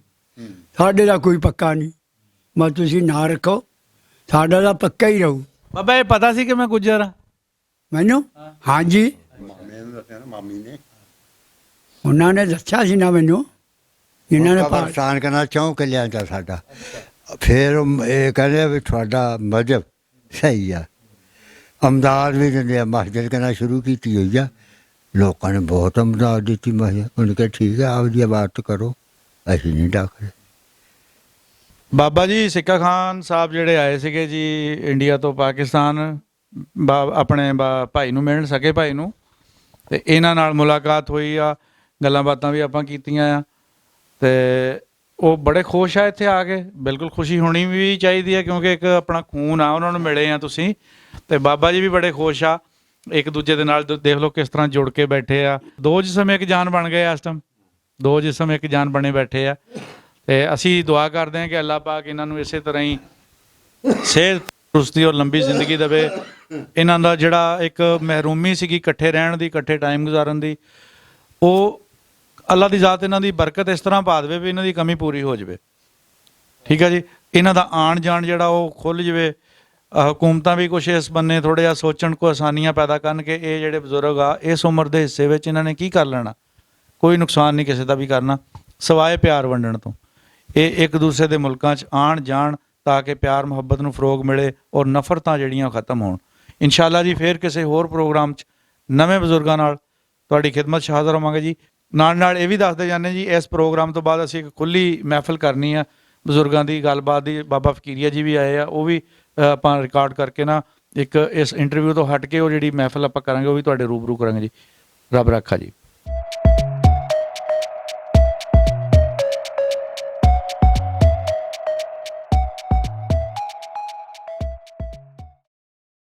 ਸਾਡੇ ਦਾ ਕੋਈ ਪੱਕਾ ਨਹੀਂ। ਮੈਂ ਤੁਸੀਂ ਨਾ ਰੱਖੋ, ਸਾਡਾ ਤਾਂ ਪੱਕਾ ਹੀ ਰਹੂ। ਬਾਬਾ ਇਹ ਪਤਾ ਸੀ ਕਿ ਮੈਂ ਗੁੱਜਰ ਹਾਂ? ਮੈਨੂੰ ਹਾਂਜੀ ਮਾਮੇ ਨੂੰ ਦੱਸਿਆ ਨਾ ਮਾਮੀ ਨੇ ਉਹਨਾਂ ਨੇ ਦੱਸਿਆ ਸੀ ਨਾ ਮੈਨੂੰ, ਇਹਨਾਂ ਨੇ ਕਬਰਸਤਾਨ ਕਰਨਾ 4 ਕਿੱਲਿਆਂ ਦਾ ਸਾਡਾ। ਫਿਰ ਇਹ ਕਹਿੰਦੇ ਵੀ ਤੁਹਾਡਾ ਮਜ਼ਹਬ ਸਹੀ ਆ। ਅਮਦਾਦ ਵੀ ਦਿੰਦੇ ਆ, ਮਸਜਿਦ ਕਰਨਾ ਸ਼ੁਰੂ ਕੀਤੀ ਹੋਈ ਆ। ਲੋਕਾਂ ਨੇ ਬਹੁਤ ਅਮਦਾਦ ਦਿੱਤੀ ਮਸਜਿਦ। ਉਹਨੇ ਕਿਹਾ ਠੀਕ ਹੈ ਆਪਦੀ ਇਬਾਦਤ ਕਰੋ, ਅਸੀਂ ਨਹੀਂ ਡਾਕਦੇ। ਬਾਬਾ ਜੀ ਸਿੱਕਾ ਖਾਨ ਸਾਹਿਬ ਜਿਹੜੇ ਆਏ ਸੀਗੇ ਜੀ ਇੰਡੀਆ ਤੋਂ ਪਾਕਿਸਤਾਨ ਆਪਣੇ ਭਾਈ ਨੂੰ ਮਿਲਣ, ਸਕੇ ਭਾਈ ਨੂੰ, ਤੇ ਇਹਨਾਂ ਨਾਲ ਮੁਲਾਕਾਤ ਹੋਈ ਆ, ਗੱਲਾਂ ਬਾਤਾਂ ਵੀ ਆਪਾਂ ਕੀਤੀਆਂ ਆ, ਤੇ ਉਹ ਬੜੇ ਖੁਸ਼ ਆ ਇੱਥੇ ਆ ਕੇ। ਬਿਲਕੁਲ ਖੁਸ਼ੀ ਹੋਣੀ ਵੀ ਚਾਹੀਦੀ ਹੈ ਕਿਉਂਕਿ ਇੱਕ ਆਪਣਾ ਖੂਨ ਆ, ਉਹਨਾਂ ਨੂੰ ਮਿਲੇ ਆ ਤੁਸੀਂ, ਤੇ ਬਾਬਾ ਜੀ ਵੀ ਬੜੇ ਖੁਸ਼ ਆ ਇੱਕ ਦੂਜੇ ਦੇ ਨਾਲ। ਦੇਖ ਲਓ ਕਿਸ ਤਰ੍ਹਾਂ ਜੁੜ ਕੇ ਬੈਠੇ ਆ। 2 ਜਿਸਮ ਇੱਕ ਜਾਨ ਬਣ ਗਏ ਇਸ ਟਾਈਮ, 2 ਜਿਸਮ ਇੱਕ ਜਾਨ ਬਣੇ ਬੈਠੇ ਆ। ਤੇ ਅਸੀਂ ਦੁਆ ਕਰਦੇ ਹਾਂ ਕਿ ਅੱਲਾਹ ਪਾਕ ਇਹਨਾਂ ਨੂੰ ਇਸੇ ਤਰ੍ਹਾਂ ਹੀ ਸਿਹਤ, ਤੰਦਰੁਸਤੀ ਔਰ ਲੰਬੀ ਜ਼ਿੰਦਗੀ ਦੇਵੇ। ਇਹਨਾਂ ਦਾ ਜਿਹੜਾ ਇੱਕ ਮਹਿਰੂਮੀ ਸੀਗੀ ਇਕੱਠੇ ਰਹਿਣ ਦੀ, ਇਕੱਠੇ ਟਾਈਮ ਗੁਜ਼ਾਰਨ ਦੀ, ਉਹ ਅੱਲਾਹ ਦੀ ਜ਼ਾਤ ਇਹਨਾਂ ਦੀ ਬਰਕਤ ਇਸ ਤਰ੍ਹਾਂ ਪਾ ਦੇਵੇ ਵੀ ਇਹਨਾਂ ਦੀ ਕਮੀ ਪੂਰੀ ਹੋ ਜਾਵੇ। ਠੀਕ ਹੈ ਜੀ। ਇਹਨਾਂ ਦਾ ਆਉਣ ਜਾਣ ਜਿਹੜਾ ਉਹ ਖੁੱਲ੍ਹ ਜਾਵੇ। ਹਕੂਮਤਾਂ ਵੀ ਕੁਛ ਇਸ ਬੰਨੇ ਥੋੜ੍ਹਾ ਜਿਹਾ ਸੋਚਣ, ਕੋ ਆਸਾਨੀਆਂ ਪੈਦਾ ਕਰਨ ਕਿ ਇਹ ਜਿਹੜੇ ਬਜ਼ੁਰਗ ਆ ਇਸ ਉਮਰ ਦੇ ਹਿੱਸੇ ਵਿੱਚ ਇਹਨਾਂ ਨੇ ਕੀ ਕਰ ਲੈਣਾ। ਕੋਈ ਨੁਕਸਾਨ ਨਹੀਂ ਕਿਸੇ ਦਾ ਵੀ ਕਰਨਾ ਸਿਵਾਏ ਪਿਆਰ ਵੰਡਣ ਤੋਂ। ਇਹ ਇੱਕ ਦੂਸਰੇ ਦੇ ਮੁਲਕਾਂ 'ਚ ਆਉਣ ਜਾਣ ਤਾਂ ਕਿ ਪਿਆਰ ਮੁਹੱਬਤ ਨੂੰ ਫਰੋਗ ਮਿਲੇ ਔਰ ਨਫ਼ਰਤਾਂ ਜਿਹੜੀਆਂ ਖਤਮ ਹੋਣ। ਇਨਸ਼ਾਅੱਲਾ ਜੀ ਫਿਰ ਕਿਸੇ ਹੋਰ ਪ੍ਰੋਗਰਾਮ 'ਚ ਨਵੇਂ ਬਜ਼ੁਰਗਾਂ ਨਾਲ ਤੁਹਾਡੀ ਖਿਦਮਤ 'ਚ ਹਾਜ਼ਰ ਹੋਵਾਂਗੇ ਜੀ। ਨਾਲ ਇਹ ਵੀ ਦੱਸਦੇ ਜਾਂਦੇ ਜੀ ਇਸ ਪ੍ਰੋਗਰਾਮ ਤੋਂ ਬਾਅਦ ਅਸੀਂ ਇੱਕ ਖੁੱਲ੍ਹੀ ਮਹਿਫਿਲ ਕਰਨੀ ਆ ਬਜ਼ੁਰਗਾਂ ਦੀ ਗੱਲਬਾਤ ਦੀ। ਬਾਬਾ ਫਕੀਰੀਆ ਜੀ ਵੀ ਆਏ ਆ, ਉਹ ਵੀ ਆਪਾਂ ਰਿਕਾਰਡ ਕਰਕੇ ਨਾ ਇੱਕ ਇਸ ਇੰਟਰਵਿਊ ਤੋਂ ਹਟ ਕੇ ਉਹ ਜਿਹੜੀ ਮਹਿਫਿਲ ਆਪਾਂ ਕਰਾਂਗੇ ਉਹ ਵੀ ਤੁਹਾਡੇ ਰੂਬਰੂ ਕਰਾਂਗੇ ਜੀ। ਰੱਬ ਰੱਖਾ ਜੀ।